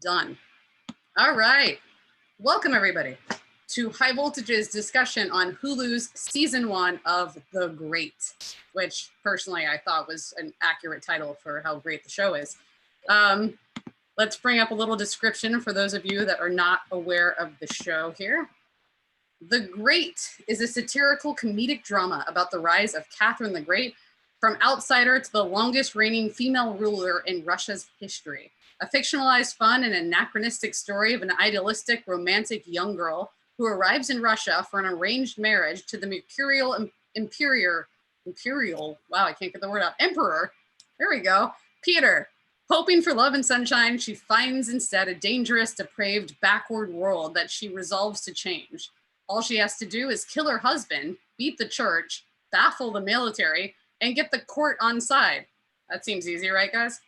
Done. All right. Welcome, everybody, to High Voltage's discussion on Hulu's season 1 of The Great, which personally I thought was an accurate title for how great the show is. Let's bring up a little description for those of you that are not aware of the show here. The Great is a satirical comedic drama about the rise of Catherine the Great, from outsider to the longest reigning female ruler in Russia's history. A fictionalized, fun, and anachronistic story of an idealistic, romantic young girl who arrives in Russia for an arranged marriage to the imperial, wow, I can't get the word out, emperor, there we go, Peter. Hoping for love and sunshine, she finds instead a dangerous, depraved, backward world that she resolves to change. All she has to do is kill her husband, beat the church, baffle the military, and get the court on side. That seems easy, right, guys?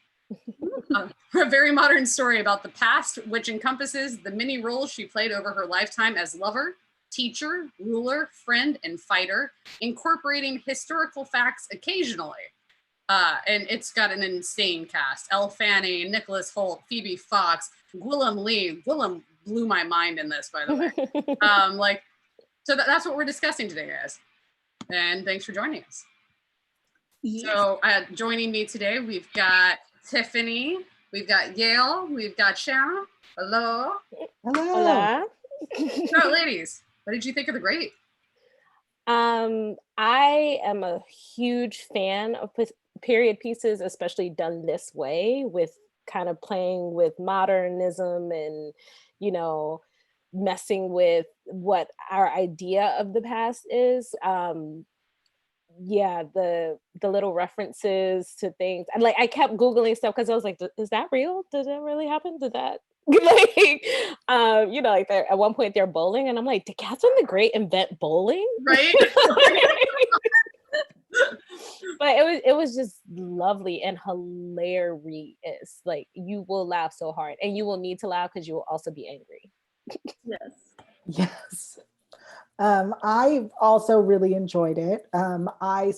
A very modern story about the past, which encompasses the many roles she played over her lifetime as lover, teacher, ruler, friend, and fighter, incorporating historical facts occasionally. And it's got an insane cast. Elle Fanning, Nicholas Hoult, Phoebe Fox, Gwilym Lee. Gwilym blew my mind in this, by the way. So that's what we're discussing today, guys. And thanks for joining us. Yes. So joining me today, we've got Tiffany, we've got Yale, we've got Sharon. Hello. Hello. So, ladies, what did you think of The Great? I am a huge fan of period pieces, especially done this way, with kind of playing with modernism and, you know, messing with what our idea of the past is. Yeah, the little references to things, and like I kept Googling stuff because I was like, is that real? Did that really happen? Did that like at one point they're bowling and I'm like, did Catherine the Great invent bowling? Right. But it was just lovely and hilarious. Like, you will laugh so hard, and you will need to laugh because you will also be angry. Yes. I also really enjoyed it. I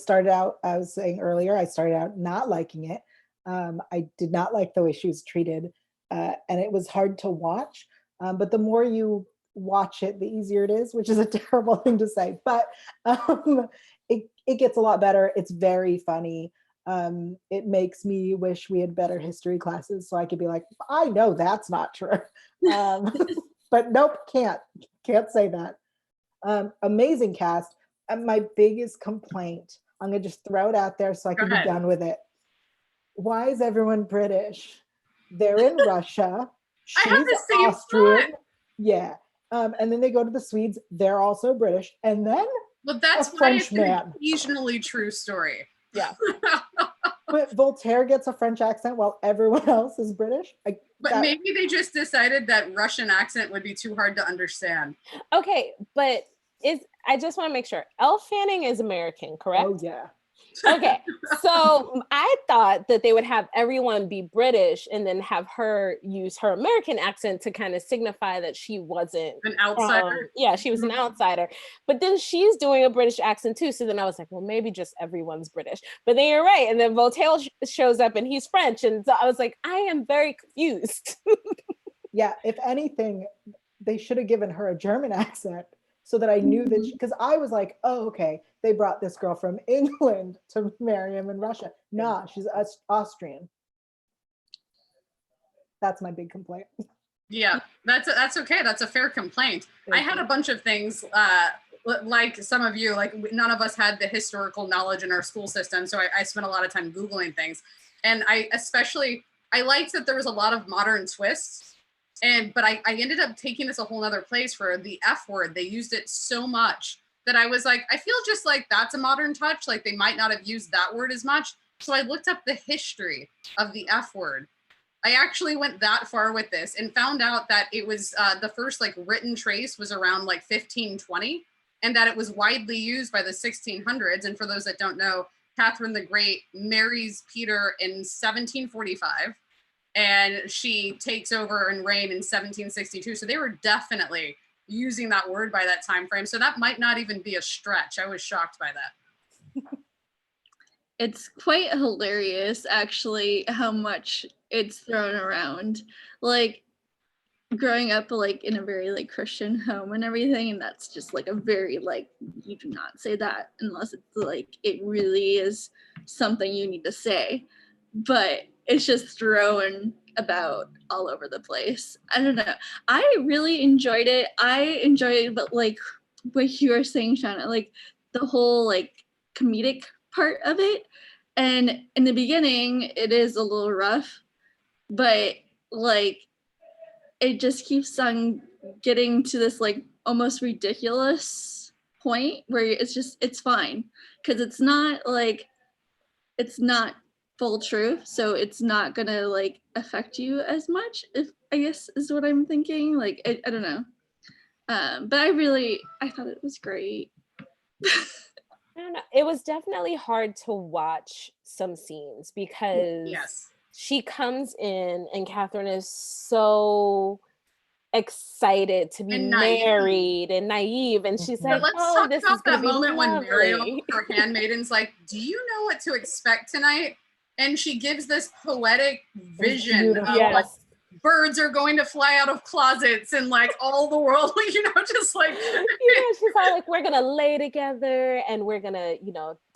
was saying earlier, I started out not liking it. I did not like the way she was treated, and it was hard to watch. But the more you watch it, the easier it is, which is a terrible thing to say. But it gets a lot better. It's very funny. It makes me wish we had better history classes so I could be like, I know that's not true. But nope, can't say that. Amazing cast. My biggest complaint, I'm gonna just throw it out there so I can be done with it. Why is everyone British? They're in Russia. She's I have the same Austrian. thought. Yeah. And then they go to the Swedes. They're also British. And then that's a French why it's man. an occasionally true story. Yeah. But Voltaire gets a French accent while everyone else is British. Maybe they just decided that Russian accent would be too hard to understand. Okay, but I just want to make sure. Elle Fanning is American, correct? Oh, yeah. Okay, so I thought that they would have everyone be British and then have her use her American accent to kind of signify that she wasn't an outsider. Yeah, she was an outsider. But then she's doing a British accent too. So then I was like, well, maybe just everyone's British. But then you're right. And then Voltaire shows up and he's French. And so I was like, I am very confused. Yeah, if anything, they should have given her a German accent so that I knew that, because I was like, oh, okay, they brought this girl from England to marry him in Russia. Nah, she's Austrian. That's my big complaint. Yeah, that's okay. That's a fair complaint. I had a bunch of things, like some of you, like none of us had the historical knowledge in our school system, so I spent a lot of time Googling things. And I liked that there was a lot of modern twists. But I ended up taking this a whole nother place for the F word. They used it so much that I was like, I feel just like that's a modern touch. Like they might not have used that word as much. So I looked up the history of the F word. I actually went that far with this and found out that it was the first like written trace was around like 1520, and that it was widely used by the 1600s. And for those that don't know, Catherine the Great marries Peter in 1745. And she takes over and reign in 1762. So they were definitely using that word by that time frame. So that might not even be a stretch. I was shocked by that. It's quite hilarious, actually, how much it's thrown around. Like, growing up like in a very like Christian home and everything, and that's just like a very like, you do not say that unless it's like it really is something you need to say, but it's just thrown about all over the place. I don't know, I really enjoyed it. I enjoyed it, but like what you were saying, Shauna, like the whole like comedic part of it, and in the beginning it is a little rough, but like it just keeps on getting to this like almost ridiculous point where it's fine, because it's not like, it's not full truth, so it's not gonna like affect you as much, if I guess is what I'm thinking. Like I don't know, but I thought it was great. I don't know. It was definitely hard to watch some scenes because Yes. she comes in and Catherine is so excited to be And naive. married and naive, and she's But like, let's "Oh, talk this is about gonna that be moment when Mariel, lovely." her handmaiden's like, "Do you know what to expect tonight?" And she gives this poetic vision of beautiful. like Yes. birds are going to fly out of closets and like all the world, just like She's all like, "We're gonna lay together and we're gonna,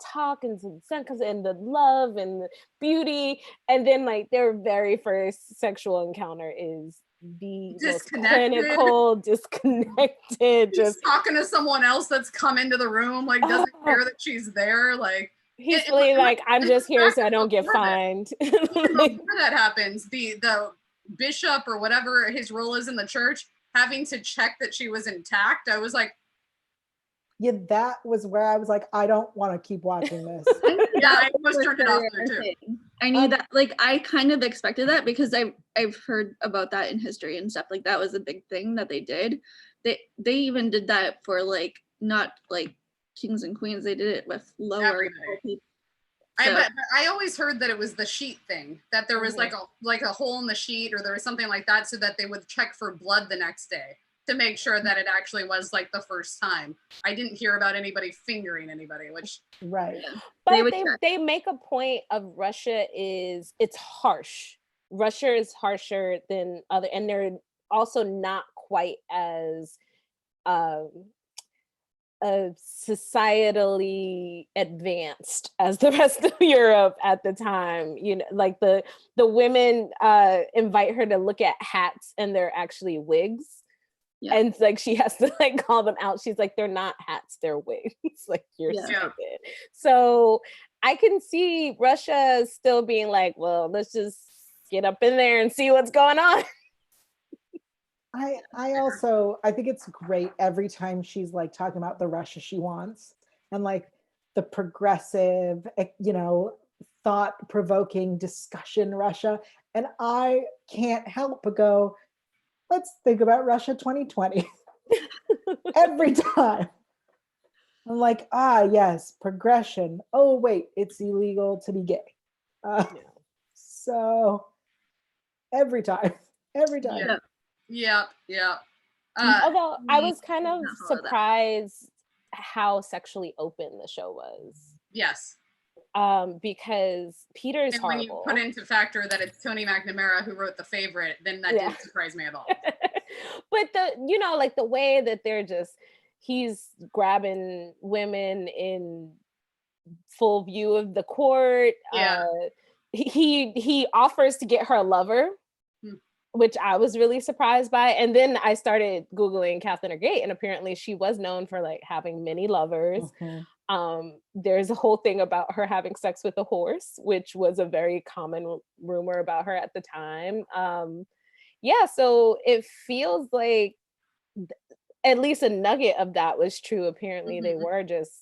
talk and and the love and the beauty." And then like their very first sexual encounter is the most Disconnected. clinical, disconnected, She's just talking to someone else that's come into the room, like doesn't care that she's there. Like he's really like, "I'm just here so I don't get fined." Before that happens, the bishop or whatever his role is in the church having to check that she was intact. I was like, Yeah, that was where I was like, I don't want to keep watching this. yeah, I almost turned it off there too. I knew that, like I kind of expected that because I've heard about that in history and stuff. Like that was a big thing that they did. They even did that for like not like kings and queens. They did it with lower people. So, but I always heard that it was the sheet thing, that there was like a hole in the sheet or there was something like that, so that they would check for blood the next day to make sure that it actually was like the first time. I didn't hear about anybody fingering anybody, which Right. But they make a point of it's harsh. Russia is harsher than other, and they're also not quite as societally advanced as the rest of Europe at the time. Like the women invite her to look at hats and they're actually wigs. Yeah. And like she has to like call them out. She's like, "They're not hats, they're wigs." Like, you're stupid. So I can see Russia still being like, "Well, let's just get up in there and see what's going on." I think it's great every time she's like talking about the Russia she wants and like the progressive, thought-provoking discussion Russia. And I can't help but go, let's think about Russia 2020. Every time. I'm like, yes, progression. Oh, wait, it's illegal to be gay. So every time. Yeah. Although I was kind of surprised how sexually open the show was. Yes. Because Peter is horrible. When you put into factor that it's Tony McNamara who wrote The Favorite, then that didn't surprise me at all. But like the way that he's grabbing women in full view of the court. Yeah. He offers to get her a lover, which I was really surprised by. And then I started Googling Catherine Gate, and apparently she was known for like having many lovers. Mm-hmm. There's a whole thing about her having sex with a horse, which was a very common rumor about her at the time. So it feels like at least a nugget of that was true. Apparently they were just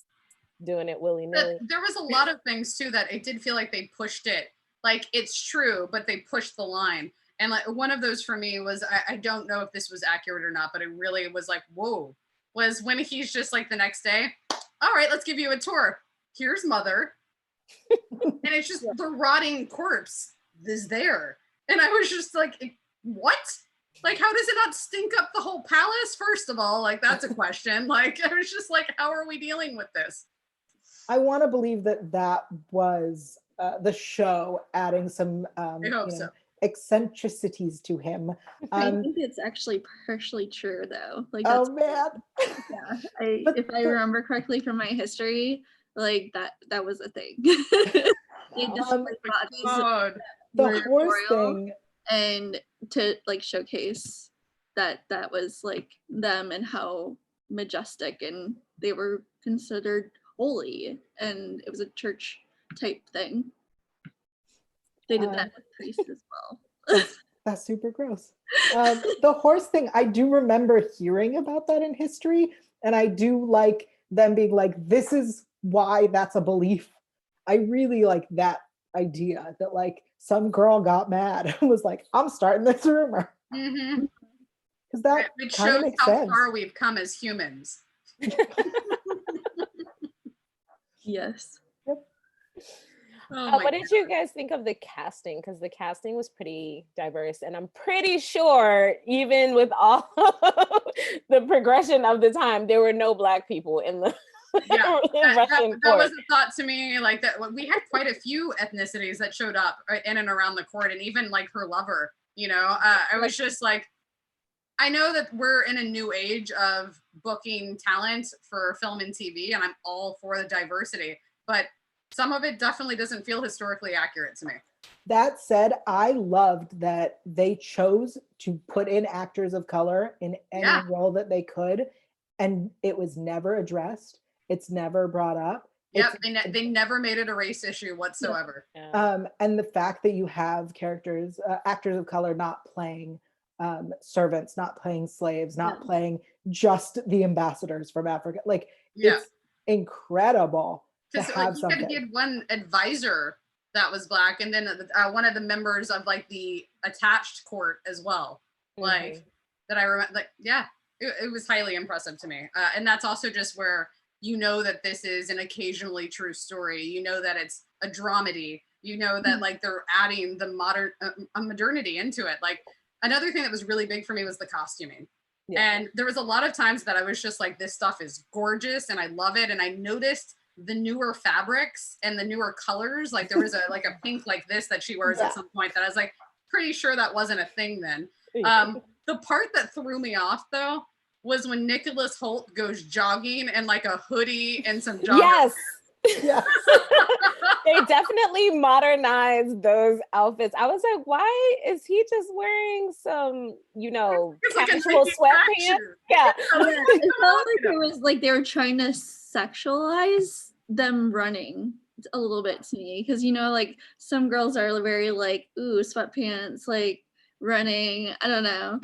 doing it willy-nilly. There was a lot of things too that it did feel like they pushed it. Like it's true, but they pushed the line. And like one of those for me was, I don't know if this was accurate or not, but it really was like, whoa, was when he's just like the next day, all right, let's give you a tour. Here's Mother. And it's just the rotting corpse is there. And I was just like, what? Like, how does it not stink up the whole palace? First of all, like, that's a question. Like, I was just like, how are we dealing with this? I want to believe that was the show adding some, I hope so. eccentricities to him. I think it's actually partially true though. Like Oh that's man. yeah. But If I remember correctly from my history, like that was a thing. They just Um, like bought these God. the were horse royal thing, and to like showcase that was like them and how majestic and they were considered holy and it was a church type thing. They did that with priests as well. that's super gross. The horse thing, I do remember hearing about that in history, and I do like them being like, this is why that's a belief. I really like that idea that like some girl got mad and was like, I'm starting this rumor. Mm-hmm. Because that It kind of shows makes how sense. far we've come as humans. Yes. Oh my what did you guys think of the casting? Because the casting was pretty diverse, and I'm pretty sure even with all the progression of the time, there were no Black people in the Yeah, Russian that court. was a thought to me. Like that, we had quite a few ethnicities that showed up in and around the court, and even like her lover. You know, I was just like, I know that we're in a new age of booking talent for film and TV, and I'm all for the diversity, but some of it definitely doesn't feel historically accurate to me. That said, I loved that they chose to put in actors of color in any role that they could, and it was never addressed. It's never brought up. Yep, they never made it a race issue whatsoever. Yeah. And the fact that you have actors of color not playing servants, not playing slaves, not playing just the ambassadors from Africa, like it's incredible to have something. He had one advisor that was Black, and then one of the members of like the attached court as well. Like that I remember. Like it was highly impressive to me, and that's also just where you know that this is an occasionally true story. You know that it's a dramedy. You know that like they're adding the modernity into it. Like another thing that was really big for me was the costuming. Yeah. And there was a lot of times that I was just like, this stuff is gorgeous and I love it. And I noticed the newer fabrics and the newer colors. Like there was a pink like this that she wears at some point that I was like, pretty sure that wasn't a thing then. The part that threw me off though was when Nicholas Hoult goes jogging in like a hoodie and some joggers. Yes. They definitely modernized those outfits. I was like, why is he just wearing some, casual sweatpants? Yeah. It felt like it was like they were trying to sexualize them running a little bit to me. Because, like some girls are very like, ooh, sweatpants, like running. I don't know.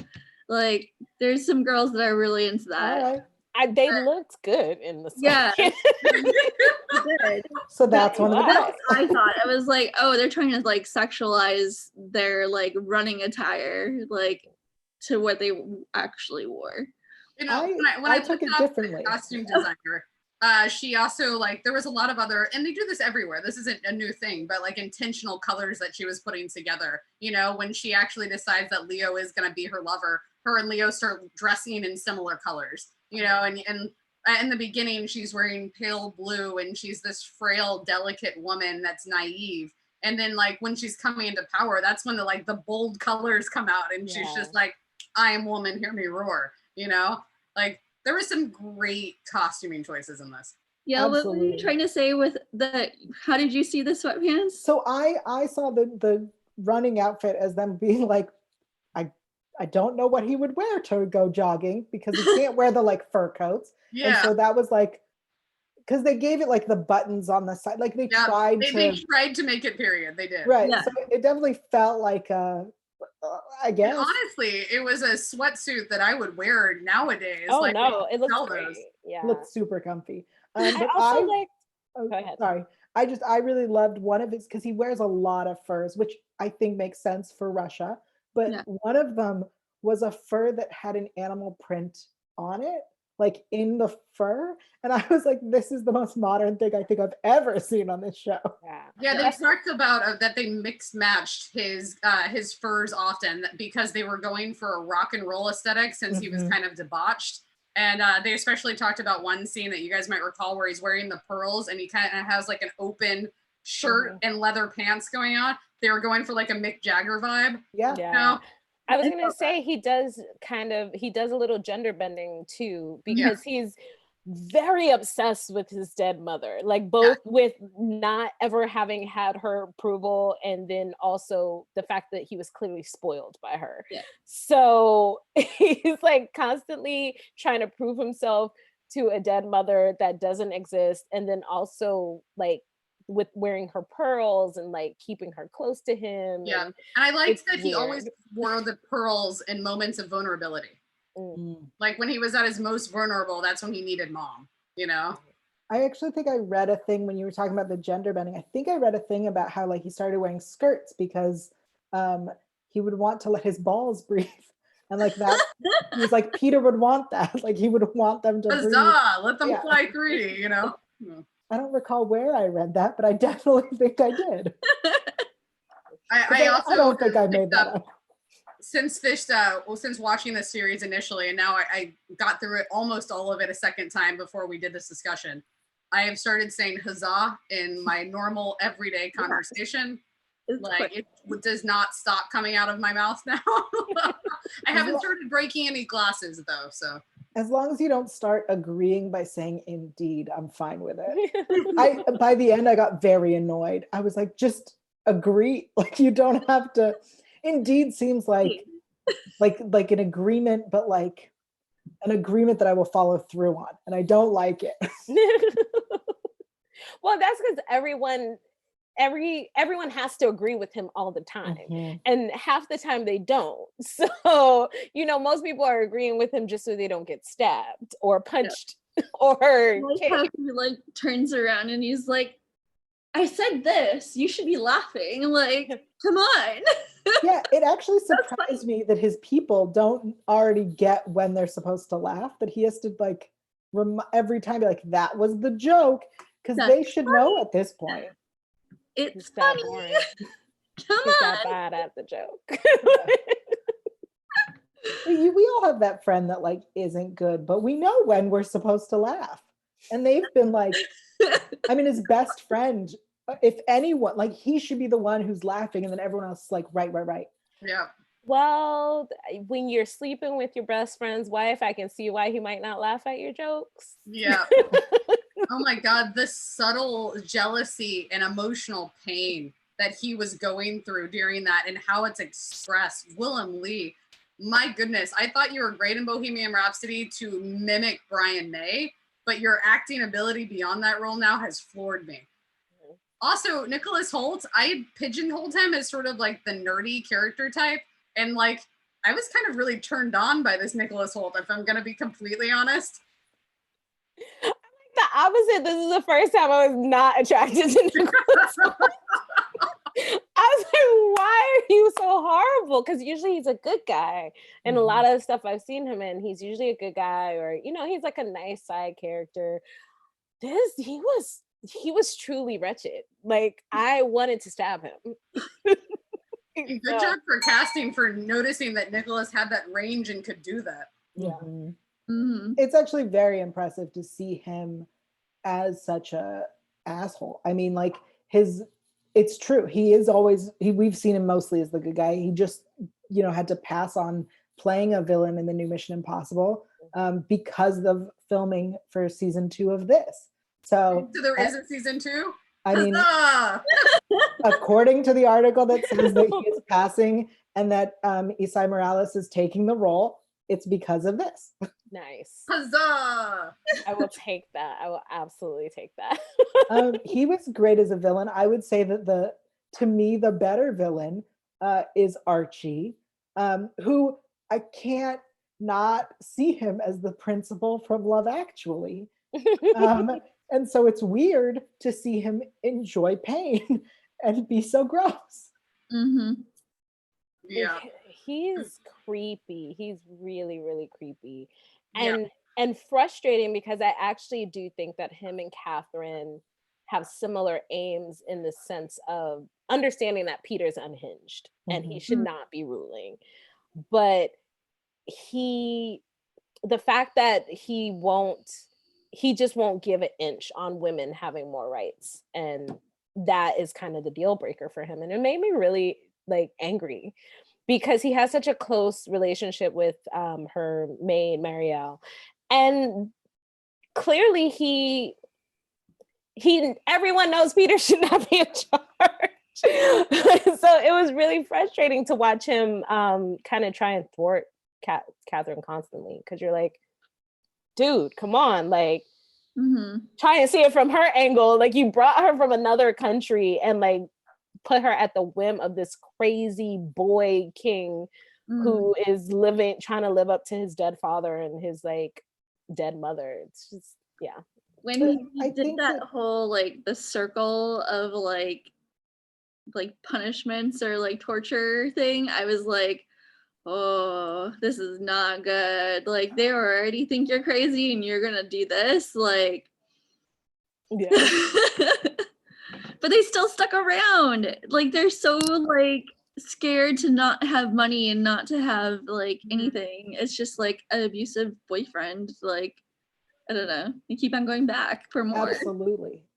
Like there's some girls that are really into that. They looked good in the sweatpants. Yeah. So that's one of the best. I thought I was like, oh, they're trying to like sexualize their like running attire, like to what they actually wore. When I took it differently. Costume designer. She also there was a lot of other, and they do this everywhere. This isn't a new thing, but like intentional colors that she was putting together. When she actually decides that Leo is going to be her lover, her and Leo start dressing in similar colors. And in the beginning, she's wearing pale blue and she's this frail, delicate woman that's naive. And then when she's coming into power, that's when the bold colors come out and she's just like, I am woman, hear me roar, there were some great costuming choices in this. Yeah, absolutely. What were you trying to say with how did you see the sweatpants? So I saw the running outfit as them being like, I don't know what he would wear to go jogging because he can't wear the fur coats. Yeah. And so that was because they gave it the buttons on the side. They tried to make it period. They did. Right. Yeah. So it definitely felt like I guess. And honestly, it was a sweatsuit that I would wear nowadays. Oh no, it looks great. Yeah. It looks super comfy. But go ahead. Sorry. I really loved one of his because he wears a lot of furs, which I think makes sense for Russia. But one of them was a fur that had an animal print on it, in the fur. And I was like, this is the most modern thing I think I've ever seen on this show. Yeah, they talked about that they mixed matched his furs often because they were going for a rock and roll aesthetic since he was kind of debauched. And they especially talked about one scene that you guys might recall where he's wearing the pearls and he kind of has an open shirt and leather pants going on. They were going for like a Mick Jagger vibe. Yeah. Yeah. You know? I was gonna say he does a little gender bending too, because he's very obsessed with his dead mother, like both with not ever having had her approval, and then also the fact that he was clearly spoiled by her. Yeah. So he's like constantly trying to prove himself to a dead mother that doesn't exist, and then also like with wearing her pearls and like keeping her close to him. Yeah. And I liked it's that he always weird. wore the pearls in moments of vulnerability. Like when he was at his most vulnerable, that's when he needed mom, you know? I actually think I read a thing when you were talking about the gender bending. I think I read a thing about how like he started wearing skirts because he would want to let his balls breathe. And like that, he was like, Peter would want that. Like he would want them to breathe. Huzzah! Let them fly free, you know? I don't recall where I read that, but I definitely think I did. I also I don't think I made that up. Since watching this series initially, and now I got through it, almost all of it, a second time before we did this discussion, I have started saying huzzah in my normal everyday conversation. It does not stop coming out of my mouth now. I haven't started breaking any glasses though, so. As long as you don't start agreeing by saying indeed, I'm fine with it. By the end, I got very annoyed. I was like, just agree. Like you don't have to. Indeed seems like an agreement, but like an agreement that I will follow through on, and I don't like it. Well, that's because everyone has to agree with him all the time, and half the time they don't. So most people are agreeing with him just so they don't get stabbed or punched or how he like turns around and he's like, I said this, you should be laughing, like come on. Yeah, it actually surprised me that his people don't already get when they're supposed to laugh, that he has to like every time be like, that was the joke, because they should know at this point. It's funny. Come He's on. that bad at the joke. We all have that friend that like isn't good, but we know when we're supposed to laugh. And they've been like, I mean, his best friend, if anyone, like he should be the one who's laughing, and then everyone else is like, right. Yeah. Well, when you're sleeping with your best friend's wife, I can see why he might not laugh at your jokes. Yeah. Oh my God, the subtle jealousy and emotional pain that he was going through during that and how it's expressed. Willem Lee, my goodness, I thought you were great in Bohemian Rhapsody to mimic Brian May, but your acting ability beyond that role now has floored me. Also, Nicholas Hoult, I pigeonholed him as sort of like the nerdy character type. And like, I was kind of really turned on by this Nicholas Hoult, if I'm going to be completely honest. The opposite. This is the first time I was not attracted to Nicholas Hoult. I was like, why are you so horrible? Because usually he's a good guy. And a lot of stuff I've seen him in, he's usually a good guy, or he's like a nice side character. He was truly wretched. Like I wanted to stab him. Good job for casting, for noticing that Nicholas had that range and could do that. Yeah. It's actually very impressive to see him as such a asshole. I mean, like it's true. He is always, we've seen him mostly as the good guy. He just, had to pass on playing a villain in the new Mission Impossible because of filming for season 2 of this. So there is a season 2? I mean, according to the article that says that he is passing and that Isai Morales is taking the role, it's because of this. Nice. Huzzah! I will take that. I will absolutely take that. He was great as a villain. I would say that to me, the better villain is Archie, who I can't not see him as the principal from Love Actually. And so it's weird to see him enjoy pain and be so gross. Yeah. He's creepy. He's really, really creepy. And frustrating, because I actually do think that him and Catherine have similar aims in the sense of understanding that Peter's unhinged and he should not be ruling. But the fact that he just won't give an inch on women having more rights and that is kind of the deal breaker for him. And it made me really like angry because he has such a close relationship with her maid, Marielle. And clearly everyone knows Peter should not be in charge. So it was really frustrating to watch him kind of try and thwart Catherine constantly, because you're like, dude, come on, like try and see it from her angle. Like, you brought her from another country and like put her at the whim of this crazy boy king who is trying to live up to his dead father and his like dead mother. It's just, yeah. When he did that whole like the circle of like punishments or like torture thing, I was like, oh, this is not good. Like, they already think you're crazy and you're gonna do this, like, yeah. But they still stuck around. Like, they're so like scared to not have money and not to have like anything. It's just like an abusive boyfriend. Like, I don't know. They keep on going back for more.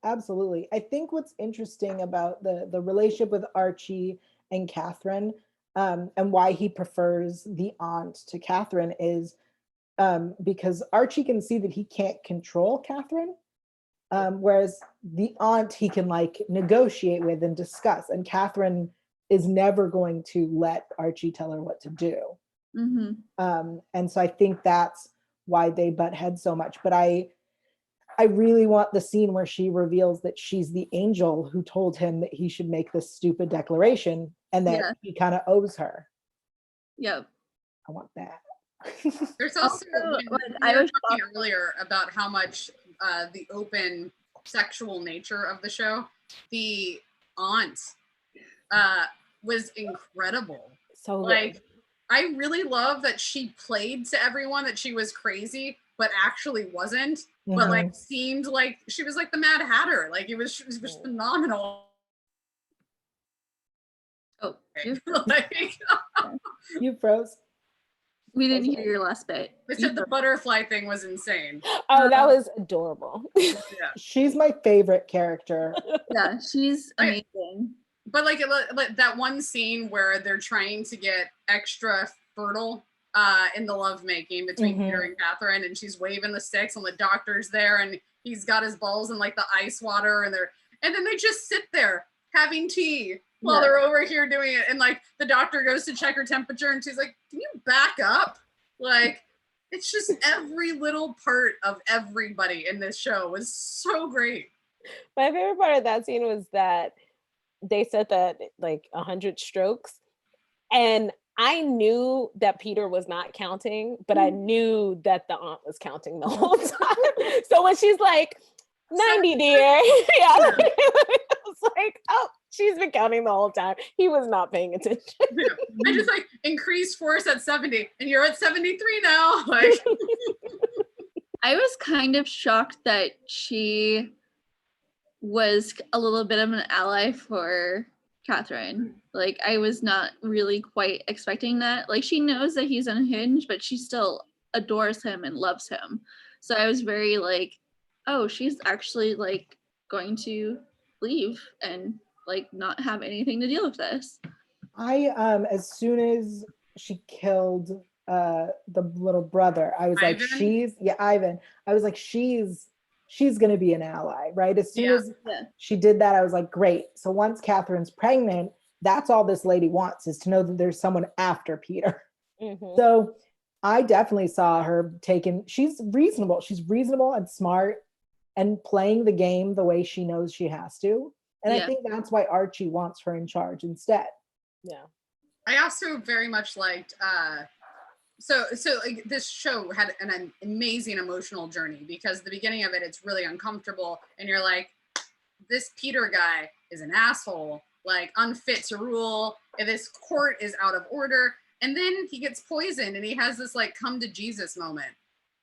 Absolutely. I think what's interesting about the relationship with Archie and Catherine, and why he prefers the aunt to Catherine is because Archie can see that he can't control Catherine, whereas the aunt he can like negotiate with and discuss, and Catherine is never going to let Archie tell her what to do. And so I think that's why they butt heads so much. But I really want the scene where she reveals that she's the angel who told him that he should make this stupid declaration and that he kind of owes her. Yep. I want that. There's also, I was talking earlier about how much the open sexual nature of the show. The aunt was incredible. So like good. I really love that she played to everyone that she was crazy, but actually wasn't. But like seemed like she was like the Mad Hatter. Like she was phenomenal. Oh, like, you froze. We didn't hear your last bit. They said the butterfly thing was insane. Oh, that was adorable. Yeah. She's my favorite character. Yeah, she's amazing. But like that one scene where they're trying to get extra fertile in the lovemaking between Peter and Catherine, and she's waving the sticks and the doctor's there and he's got his balls in like the ice water and then they just sit there having tea while they're over here doing it, and like the doctor goes to check her temperature and she's like, can you back up? Like, it's just every little part of everybody in this show was so great. My favorite part of that scene was that they said that like 100 strokes, and I knew that Peter was not counting, but I knew that the aunt was counting the whole time. So when she's like, 90, dear, I was like, oh, she's been counting the whole time. He was not paying attention. I just like increased force at 70 and you're at 73 now. Like, I was kind of shocked that she was a little bit of an ally for Catherine. Like, I was not really quite expecting that. Like, she knows that he's unhinged, but she still adores him and loves him. So I was very like, oh, she's actually like going to leave and like not have anything to deal with this. I as soon as she killed the little brother, I was like, Ivan. I was like, she's gonna be an ally, right? As soon as she did that, I was like, great. So once Catherine's pregnant, that's all this lady wants, is to know that there's someone after Peter. So I definitely saw her she's reasonable and smart and playing the game the way she knows she has to. And I think that's why Archie wants her in charge instead. Yeah. I also very much liked, so like, this show had an amazing emotional journey, because the beginning of it, it's really uncomfortable. And you're like, this Peter guy is an asshole, like unfit to rule. And this court is out of order. And then he gets poisoned and he has this like come to Jesus moment.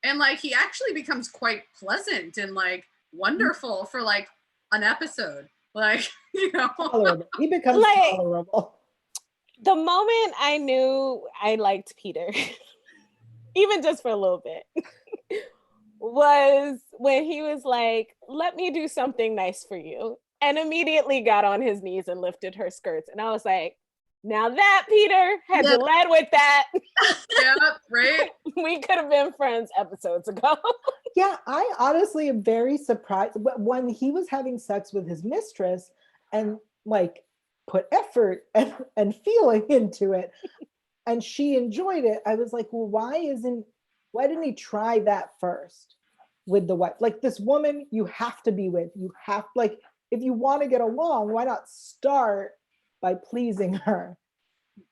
And like, he actually becomes quite pleasant and like wonderful for like an episode. Like, you know, tolerable. He becomes like, tolerable. The moment I knew I liked Peter, even just for a little bit, was when he was like, let me do something nice for you. and immediately got on his knees and lifted her skirts. And I was like, now that, Peter, had you led with that, Yeah, right? we could have been friends episodes ago. Yeah, I honestly am very surprised when he was having sex with his mistress and like put effort and feeling into it, and she enjoyed it. I was like, well, why didn't he try that first with the wife? Like, this woman you have to be with. You have, like, if you want to get along, why not start by pleasing her?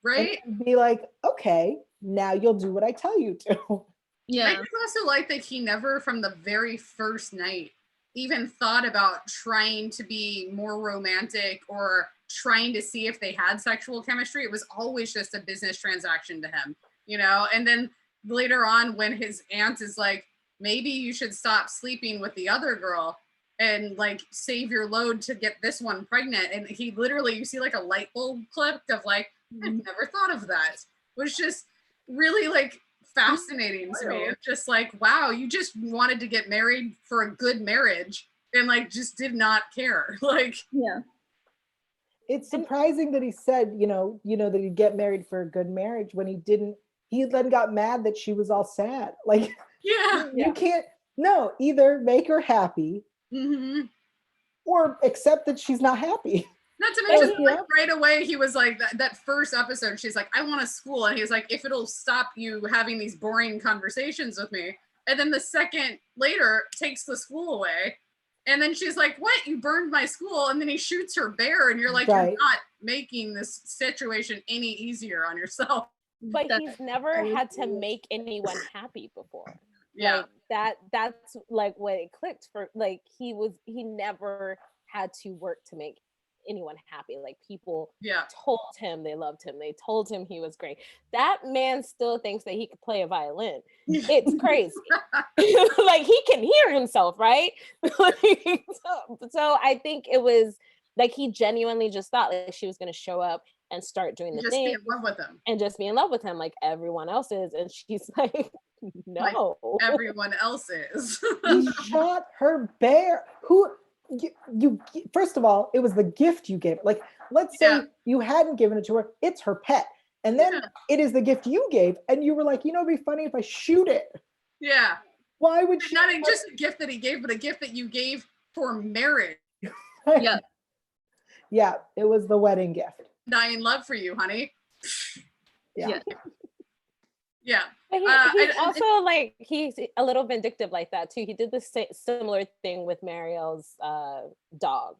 Right? And be like, okay, now you'll do what I tell you to. Yeah. I just also like that he never, from the very first night, even thought about trying to be more romantic or trying to see if they had sexual chemistry. It was always just a business transaction to him, you know? And then later on, when his aunt is like, maybe you should stop sleeping with the other girl and like save your load to get this one pregnant. And he literally, you see like a light bulb clip of like, I've never thought of that. It was just really like fascinating to me. It's just like, wow, you just wanted to get married for a good marriage and like just did not care. Like, Yeah. It's surprising that he said, that he'd get married for a good marriage when he didn't. He then got mad that she was all sad. Like, yeah. you can't. No, either make her happy or accept that she's not happy. Not to mention, like, right away, he was like, that first episode, she's like, I want a school. And he's like, if it'll stop you having these boring conversations with me. And then the second later, takes the school away. And then she's like, what? You burned my school. And then he shoots her bear. And you're like, Right. You're not making this situation any easier on yourself. But he's never had to make anyone happy before. Yeah. Like that's like what it clicked for. Like he never had to work to make anyone happy. Like people told him they loved him. They told him he was great. That man still thinks that he could play a violin. It's crazy. Like he can hear himself, right? So I think it was like he genuinely just thought like she was going to show up and start doing the thing, be in love with him, and just be in love with him like everyone else is. And she's like, no, like everyone else is. He shot her bear. Who? You first of all, it was the gift you gave. Like, let's say you hadn't given it to her, it's her pet, and then it is the gift you gave, and you were like, it'd be funny if I shoot it. Yeah. Why would she? Not just a gift that he gave, but a gift that you gave for marriage. Yeah. Yeah, it was the wedding gift. Dying love for you, honey. Yeah. Yeah. But he's also like, he's a little vindictive like that too. He did the similar thing with Marielle's dog,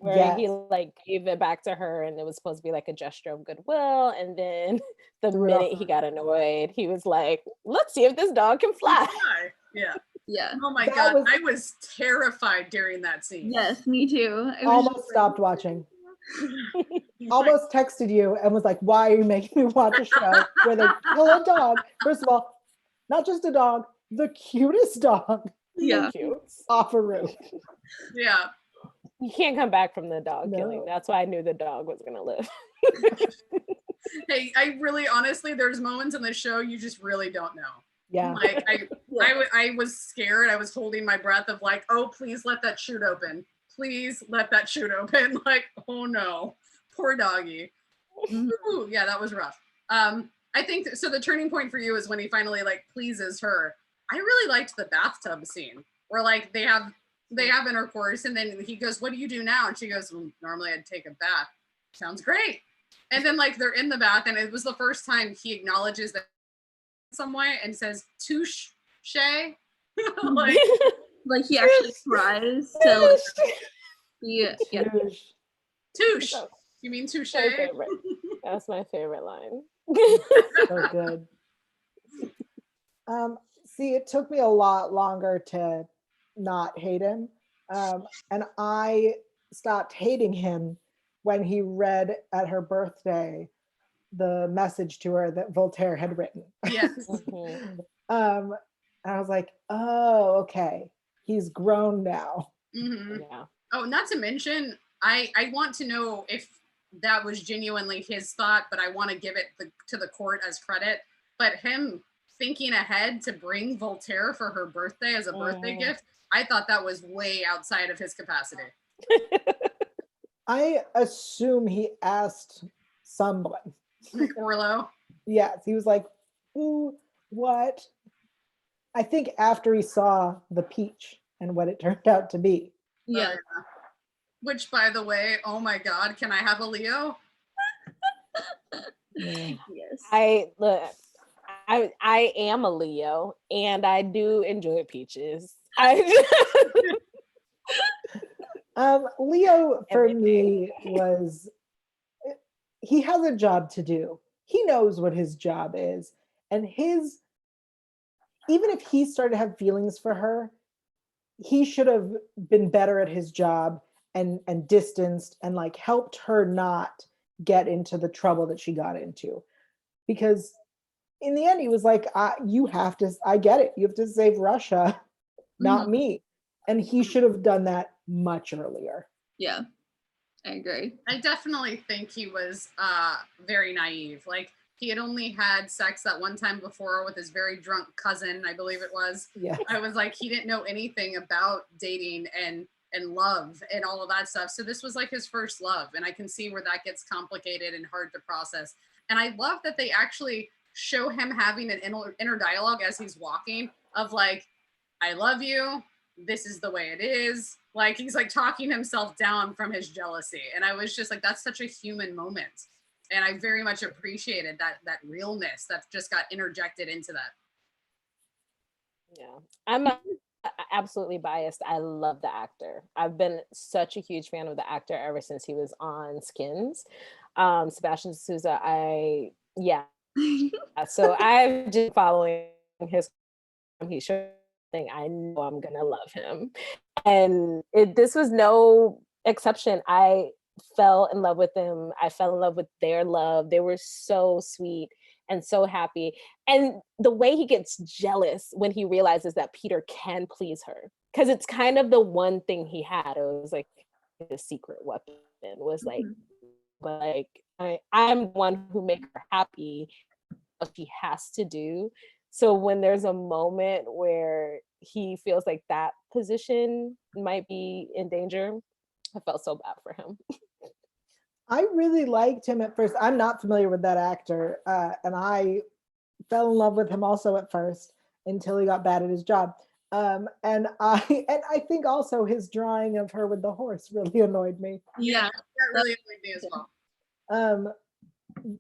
where he like gave it back to her, and it was supposed to be like a gesture of goodwill. And then the minute he got annoyed, he was like, "Let's see if this dog can fly." Yeah. Yeah. Oh my God, I was terrified during that scene. Yes, me too. Almost stopped watching. Almost texted you and was like, why are you making me watch a show where they kill a dog? First of all, not just a dog, the cutest dog. Yeah. Off a roof. Yeah. You can't come back from the dog killing. That's why I knew the dog was gonna live. Hey, I really honestly, there's moments in the show you just really don't know. Yeah. Like I was scared. I was holding my breath of like, oh, please let that chute open. Please let that chute open. Like, oh no, poor doggy. Ooh, yeah, that was rough. I think so. The turning point for you is when he finally like pleases her. I really liked the bathtub scene where like they have intercourse, and then he goes, "What do you do now?" And she goes, well, "Normally I'd take a bath." Sounds great. And then like they're in the bath, and it was the first time he acknowledges that in some way and says, "Touche, Shay." Like he actually tries to like, yeah. Touche. You mean touche? That's my favorite line. So good. See, it took me a lot longer to not hate him. And I stopped hating him when he read at her birthday the message to her that Voltaire had written. Yes. And I was like, oh, okay. He's grown now. Yeah. Oh, not to mention, I want to know if that was genuinely his thought, but I want to give it to the court as credit. But him thinking ahead to bring Voltaire for her birthday as a birthday gift, I thought that was way outside of his capacity. I assume he asked someone. Like Orlo. Yes, he was like, ooh, what? I think after he saw the peach and what it turned out to be. Yeah. Which, by the way, oh my God, can I have a Leo? Yeah. Yes. I am a Leo and I do enjoy peaches. Leo for Every me was, he has a job to do. He knows what his job is. And even if he started to have feelings for her, he should have been better at his job and distanced and like helped her not get into the trouble that she got into. Because in the end, he was like, I get it. You have to save Russia, not me. And he should have done that much earlier. Yeah, I agree. I definitely think he was very naive. Like, he had only had sex that one time before with his very drunk cousin, I believe it was. Yeah. I was like, he didn't know anything about dating and love and all of that stuff. So this was like his first love. And I can see where that gets complicated and hard to process. And I love that they actually show him having an inner dialogue as he's walking of like, I love you. This is the way it is. Like, he's like talking himself down from his jealousy. And I was just like, that's such a human moment. And I very much appreciated that realness that just got interjected into that. Yeah, I'm absolutely biased. I love the actor. I've been such a huge fan of the actor ever since he was on Skins. Sebastian Souza, so I've been following his, he showed thing. I know I'm gonna love him. And this was no exception. I fell in love with them. I fell in love with their love. They were so sweet and so happy. And the way he gets jealous when he realizes that Peter can please her, because it's kind of the one thing he had. It was like his secret weapon was like, but like I'm the one who make her happy. What she has to do. So when there's a moment where he feels like that position might be in danger, I felt so bad for him. I really liked him at first. I'm not familiar with that actor, and I fell in love with him also at first until he got bad at his job. And I think also his drawing of her with the horse really annoyed me. Yeah, that really annoyed me as well.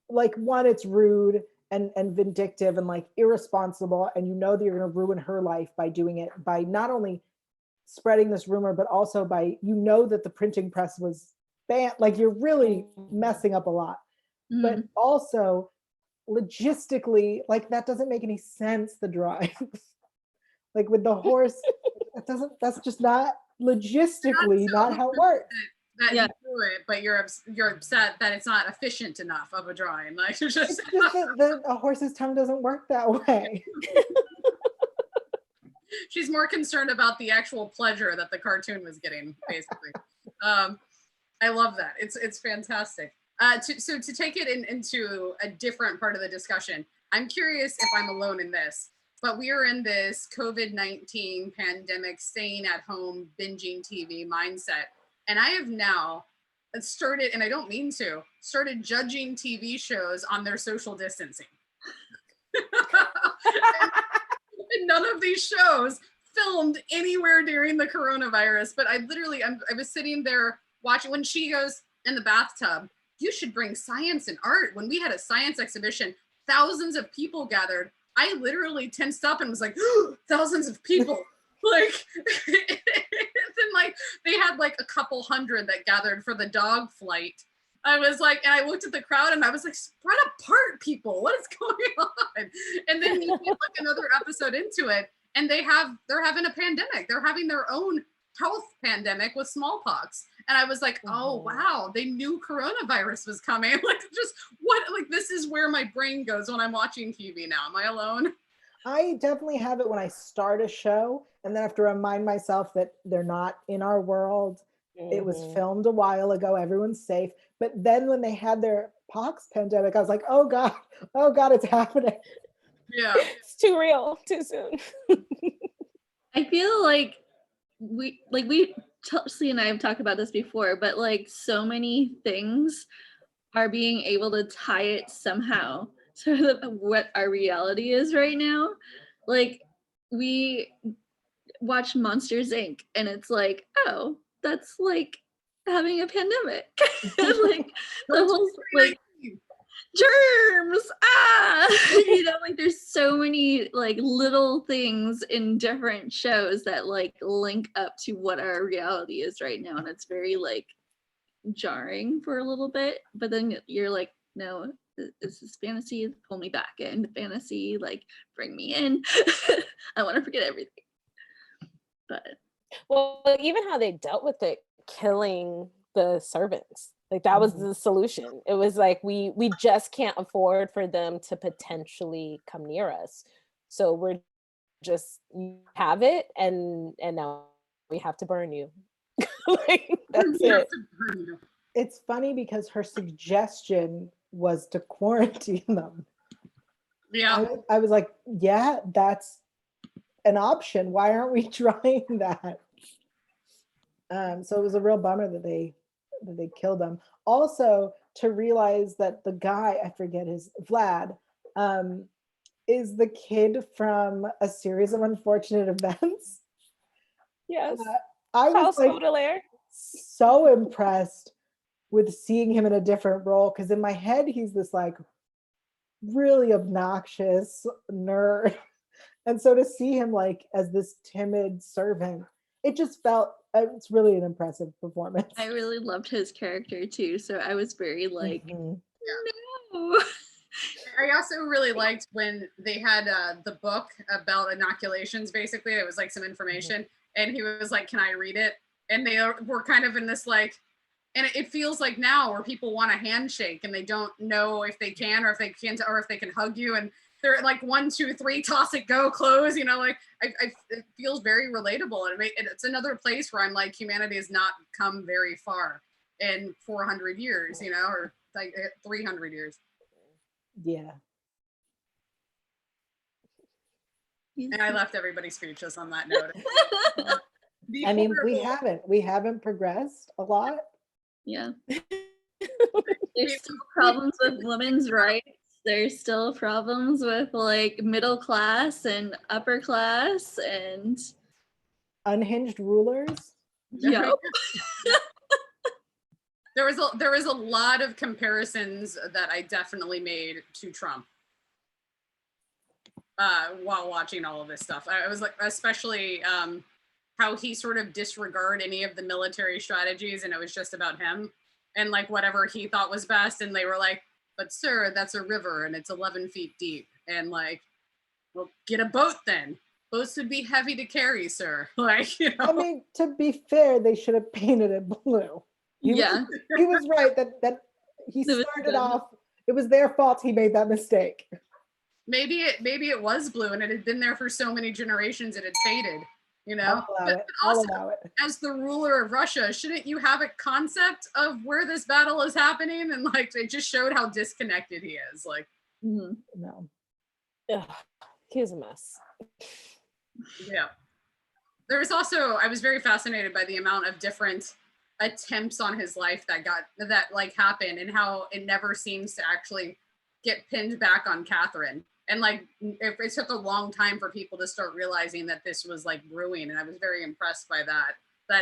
Like, one, it's rude and vindictive and like irresponsible, and you know that you're going to ruin her life by doing it, by not only spreading this rumor, but also by, you know, that the printing press was banned. Like, you're really messing up a lot. But also logistically, like, that doesn't make any sense, the drawing. Like with the horse, that's just not logistically not how it works. That you do it, but you're upset that it's not efficient enough of a drawing. Like, it's just that a horse's tongue doesn't work that way. She's more concerned about the actual pleasure that the cartoon was getting, basically. I love that. It's fantastic. So to take it into a different part of the discussion, I'm curious if I'm alone in this, but we are in this COVID-19 pandemic, staying at home, binging TV mindset. And I have now started, and I don't mean to, started judging TV shows on their social distancing. and none of these shows filmed anywhere during the coronavirus, but I was sitting there watching when she goes in the bathtub. You should bring science and art. When we had a science exhibition, thousands of people gathered. I literally tensed up and was like, thousands of people. Like, then like they had like a couple hundred that gathered for the dog flight. I was like, and I looked at the crowd and I was like, spread apart, people. What is going on? And then you get like another episode into it, and they're having a pandemic. They're having their own health pandemic with smallpox. And I was like, oh wow, they knew coronavirus was coming. Like, just what? Like, this is where my brain goes when I'm watching TV now. Am I alone? I definitely have it when I start a show and then I have to remind myself that they're not in our world. It was filmed a while ago. Everyone's safe. But then when they had their pox pandemic, I was like, oh God, it's happening. Yeah. It's too real, too soon. I feel like we Chelsea and I have talked about this before, but like so many things are being able to tie it somehow to what our reality is right now. Like we watch Monsters Inc. and it's like, oh, that's like having a pandemic. Like the whole like germs, like there's so many like little things in different shows that like link up to what our reality is right now, and it's very like jarring for a little bit, but then you're like, no, this is fantasy, pull me back in fantasy, like bring me in. I want to forget everything. But well, even how they dealt with it, killing the servants, like that was the solution. It was like we just can't afford for them to potentially come near us, so we're just have it, and now we have to burn you. Like that's it. It's funny because her suggestion was to quarantine them. Yeah. I was like, yeah, that's an option. Why aren't we trying that? So it was a real bummer that they killed him. Also, to realize that the guy, I forget his Vlad, is the kid from a series of unfortunate events. Yes. I was like Baudelaire. so impressed with seeing him in a different role, because in my head he's this like really obnoxious nerd, and so to see him like as this timid servant, it just felt, it's really an impressive performance. I really loved his character too, so I was very like, no. I also really liked when they had the book about inoculations. Basically, it was like some information, and he was like, "Can I read it?" And they were kind of in this like, and it feels like now where people want a handshake and they don't know if they can or if they can't or if they can hug you, and they're like 1, 2, 3, toss it, go, close. Like it feels very relatable, and it's another place where I'm like, humanity has not come very far in 400 years, or like 300 years. Yeah. And I left everybody speechless on that note. I mean, we haven't progressed a lot. Yeah. There's still problems with women's rights. There's still problems with like middle class and upper class and unhinged rulers. Yep. There was a lot of comparisons that I definitely made to Trump while watching all of this stuff. I was like, especially how he sort of disregarded any of the military strategies, and it was just about him and like whatever he thought was best. And they were like, "But sir, that's a river and it's 11 feet deep." And like, well, get a boat then. Boats would be heavy to carry, sir. Like, I mean, to be fair, they should have painted it blue. He was right that he started off. It was their fault he made that mistake. Maybe it was blue and it had been there for so many generations it had faded. I'll allow it. As the ruler of Russia, shouldn't you have a concept of where this battle is happening? And like, it just showed how disconnected he is. Like, no, he's a mess. Yeah. There was also, I was very fascinated by the amount of different attempts on his life that happened, and how it never seems to actually get pinned back on Catherine. And like, it took a long time for people to start realizing that this was like brewing. And I was very impressed by that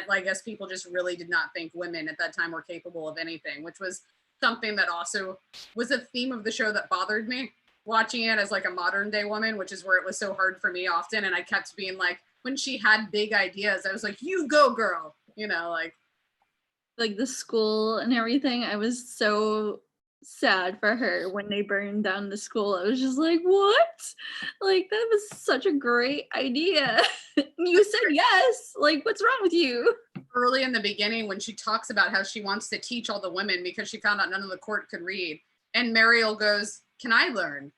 I guess people just really did not think women at that time were capable of anything, which was something that also was a theme of the show that bothered me, watching it as like a modern day woman, which is where it was so hard for me often. And I kept being like, when she had big ideas, I was like, you go girl, like the school and everything. I was so sad for her when they burned down the school. I was just like, what? Like, that was such a great idea. You said yes. Like, what's wrong with you? Early in the beginning, when she talks about how she wants to teach all the women because she found out none of the court could read, and Mariel goes, can I learn?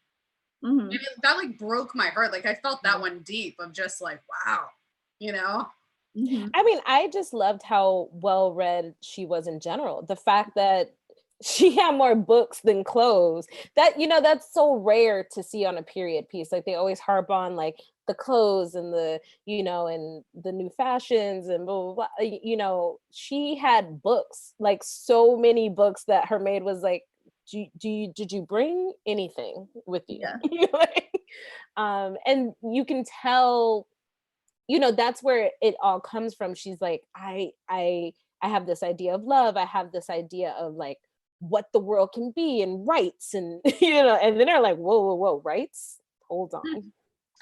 And that like broke my heart. Like, I felt that one deep of just like, wow, I mean, I just loved how well read she was in general. The fact that she had more books than clothes. That, you know, that's so rare to see on a period piece. Like they always harp on like the clothes and the, you know, and the new fashions and blah, blah, blah. You know, she had books, like so many books that her maid was like, did you bring anything with you? Yeah. Like, and you can tell, you know, that's where it all comes from. She's like, I have this idea of love. I have this idea of like what the world can be and rights and you know, and then they're like, whoa, rights? Hold on,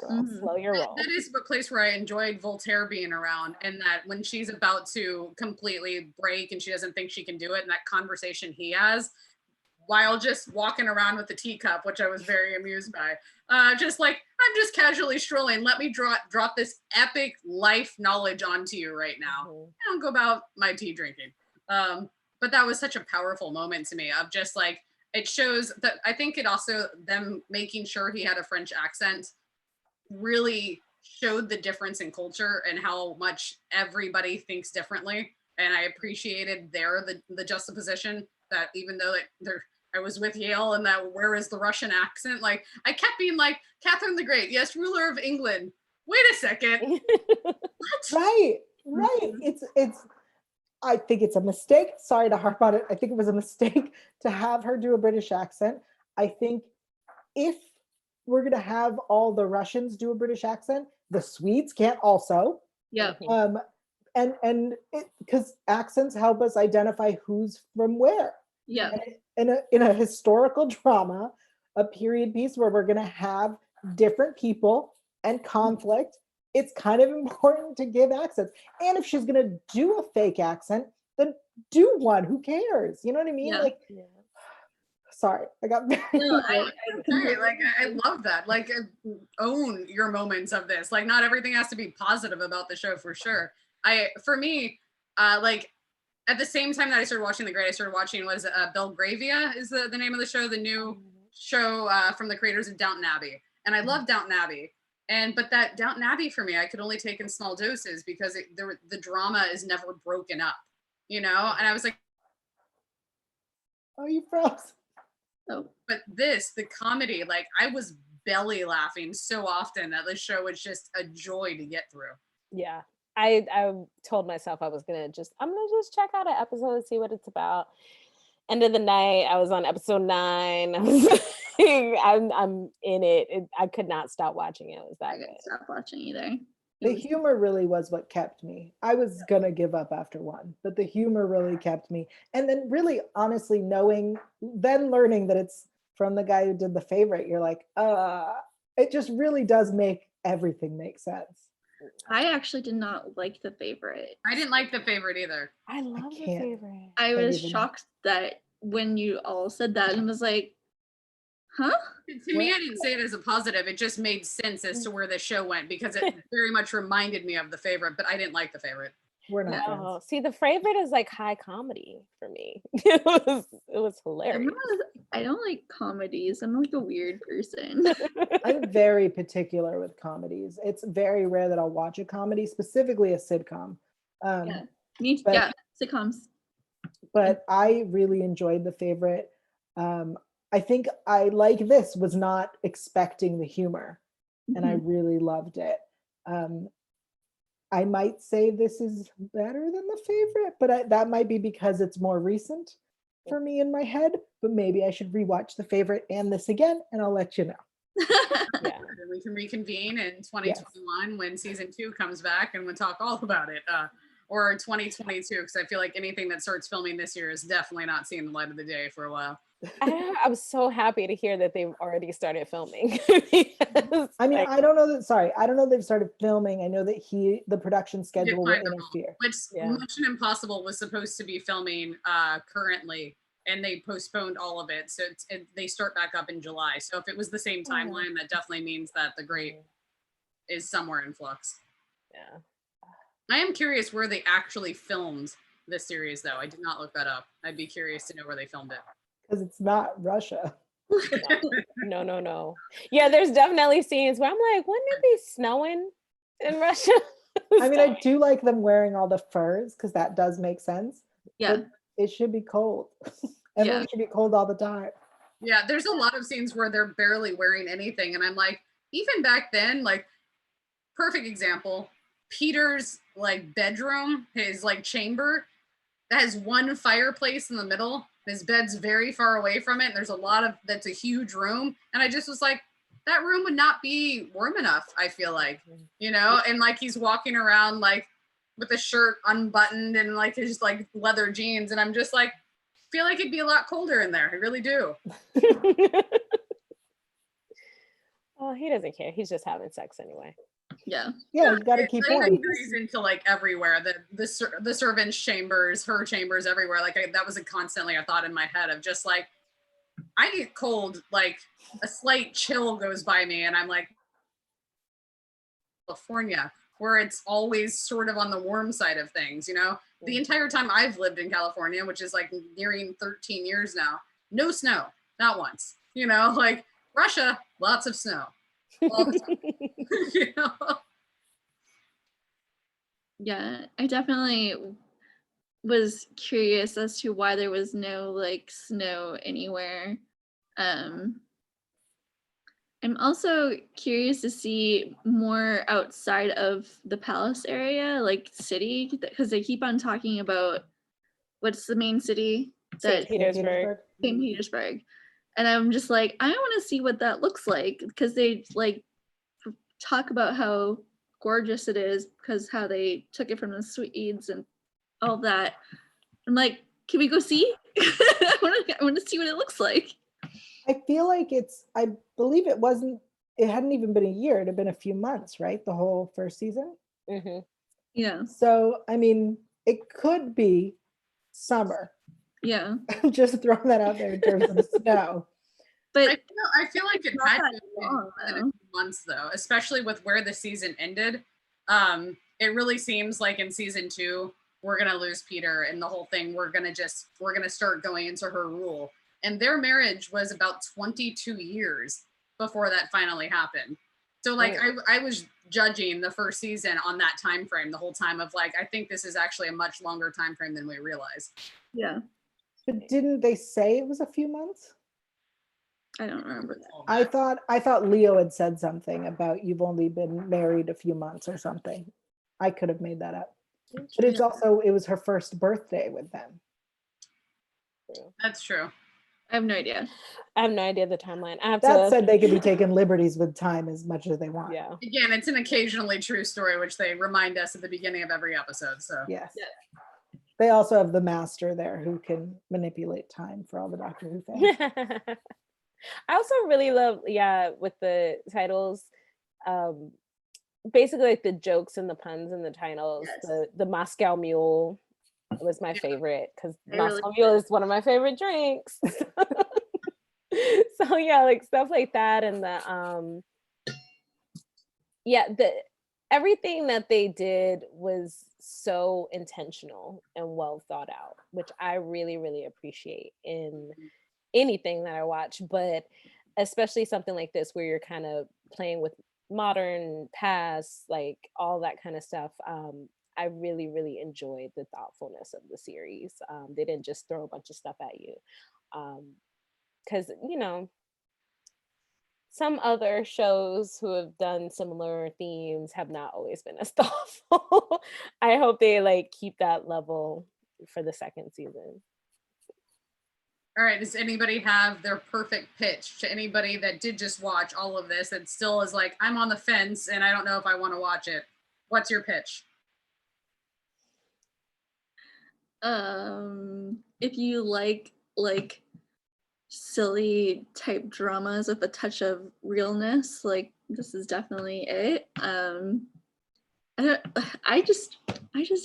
girl, slow your roll. That is a place where I enjoyed Voltaire being around, and that when she's about to completely break and she doesn't think she can do it, and that conversation he has while just walking around with the teacup, which I was very amused by. Just like, I'm just casually strolling. Let me drop this epic life knowledge onto you right now. I don't go about my tea drinking. But that was such a powerful moment to me of just like, it shows that I think it also, them making sure he had a French accent really showed the difference in culture and how much everybody thinks differently. And I appreciated the juxtaposition that even though I was with Yale and that where is the Russian accent? Like I kept being like, Catherine the Great, yes, ruler of England. Wait a second. What? Right. It's I think it's a mistake. Sorry to harp on it. I think it was a mistake to have her do a British accent. I think if we're going to have all the Russians do a British accent, the Swedes can't also. Yeah. And because accents help us identify who's from where. Yeah. And in a historical drama, a period piece where we're going to have different people and conflict, it's kind of important to give accents. And if she's going to do a fake accent, then do one. Who cares? You know what I mean? Yeah. Like, sorry, I got very. No, I love that. Like, own your moments of this. Like, not everything has to be positive about the show for sure. For me, like at the same time that I started watching The Great, I started watching Belgravia is the name of the show, the new show from the creators of Downton Abbey. And I love Downton Abbey. But that Downton Abbey for me, I could only take in small doses because the drama is never broken up, you know? And I was like, oh, you froze. Oh. But the comedy, like I was belly laughing so often that this show was just a joy to get through. Yeah. I told myself I'm gonna just check out an episode and see what it's about. End of the night, I was on episode 9. I was I'm in it. I could not stop watching it. It was that good. I couldn't stop watching either. The humor really was what kept me. I was gonna give up after 1, but the humor really kept me. And then really honestly learning that it's from the guy who did The Favorite, you're like, it just really does make everything make sense. I actually did not like The Favorite. I didn't like The Favorite either. I love The Favorite. I was shocked that when you all said that and was like, huh? To me, I didn't say it as a positive. It just made sense as to where the show went because it very much reminded me of The Favorite, but I didn't like The Favorite. We're not friends. See, The Favorite is like high comedy for me. It was hilarious. I don't like comedies. I'm like a weird person. I'm very particular with comedies. It's very rare that I'll watch a comedy, specifically a sitcom. Sitcoms. But I really enjoyed The Favorite. I think I was not expecting the humor, and I really loved it. I might say this is better than The Favorite, but that might be because it's more recent for me in my head. But maybe I should rewatch The Favorite and this again, and I'll let you know. Yeah, we can reconvene in 2021 when season 2 comes back, and we'll talk all about it. Or 2022, because I feel like anything that starts filming this year is definitely not seeing the light of the day for a while. I'm so happy to hear that they've already started filming. I mean, I don't know that they've started filming. I know that the production schedule will interfere. Which Mission Impossible was supposed to be filming currently, and they postponed all of it. So they start back up in July. So if it was the same timeline, that definitely means that The Great is somewhere in flux. Yeah. I am curious where they actually filmed this series, though. I did not look that up. I'd be curious to know where they filmed it. Because it's not Russia. No. Yeah, there's definitely scenes where I'm like, wouldn't it be snowing in Russia? I mean, I do like them wearing all the furs because that does make sense. Yeah. But it should be cold. Everyone should be cold all the time. Yeah, there's a lot of scenes where they're barely wearing anything. And I'm like, even back then, like, perfect example, Peter's like bedroom, his like chamber, that has one fireplace in the middle. His bed's very far away from it. And there's a lot of, that's a huge room. And I just was like, that room would not be warm enough, I feel like, you know? And like he's walking around like with a shirt unbuttoned and like his like leather jeans. And I'm just like, feel like it'd be a lot colder in there. I really do. Oh, he doesn't care. He's just having sex anyway. Yeah. Yeah, you got to keep I warm. agrees into like everywhere, the servants' chambers, her chambers, everywhere. Like that was constantly a thought in my head of just like, I get cold, like a slight chill goes by me, and I'm like, California, where it's always sort of on the warm side of things, you know. The entire time I've lived in California, which is like nearing 13 years now, no snow, not once. You know, like Russia, lots of snow. All the time. You know? Yeah, I definitely was curious as to why there was no like snow anywhere. I'm also curious to see more outside of the palace area, like city, because they keep on talking about what's the main city? St. Petersburg. St. Petersburg. And I'm just like, I want to see what that looks like, because they like talk about how gorgeous it is because how they took it from the Swedes and all that. I'm like, can we go see? I want to see what it looks like. I feel like I believe it hadn't even been a year. It had been a few months, right? The whole first season. Mm-hmm. Yeah. So, I mean, it could be summer. Yeah. I'm just throwing that out there in terms of the snow. But I feel like it had to be long, within a few months though, especially with where the season ended. It really seems like in season 2, we're gonna lose Peter and the whole thing. We're gonna start going into her rule. And their marriage was about 22 years before that finally happened. So like I was judging the first season on that time frame the whole time of like, I think this is actually a much longer time frame than we realize. yeah. But didn't they say it was a few months? I don't remember that. I thought Leo had said something about you've only been married a few months or something. I could have made that up. But it was her first birthday with them. That's true. I have no idea. I have no idea the timeline. That said, they could be taking liberties with time as much as they want. Yeah. Again, it's an occasionally true story, which they remind us at the beginning of every episode. So Yes. Yeah. They also have the master there who can manipulate time for all the Doctor Who fans. I also really love, with the titles, basically like the jokes and the puns and the titles. Yes. The Moscow Mule was my favorite because I Moscow really- Mule is one of my favorite drinks. So yeah, like stuff like that, and everything that they did was so intentional and well thought out, which I really, really appreciate in anything that I watch, but especially something like this where you're kind of playing with modern past, like all that kind of stuff. I really, really enjoyed the thoughtfulness of the series. They didn't just throw a bunch of stuff at you. Because, some other shows who have done similar themes have not always been as thoughtful. I hope they like keep that level for the second season. all right, does anybody have their perfect pitch to anybody that did just watch all of this and still is like, I'm on the fence and I don't know if I want to watch it? What's your pitch? If you like silly type dramas with a touch of realness, like this is definitely it. I just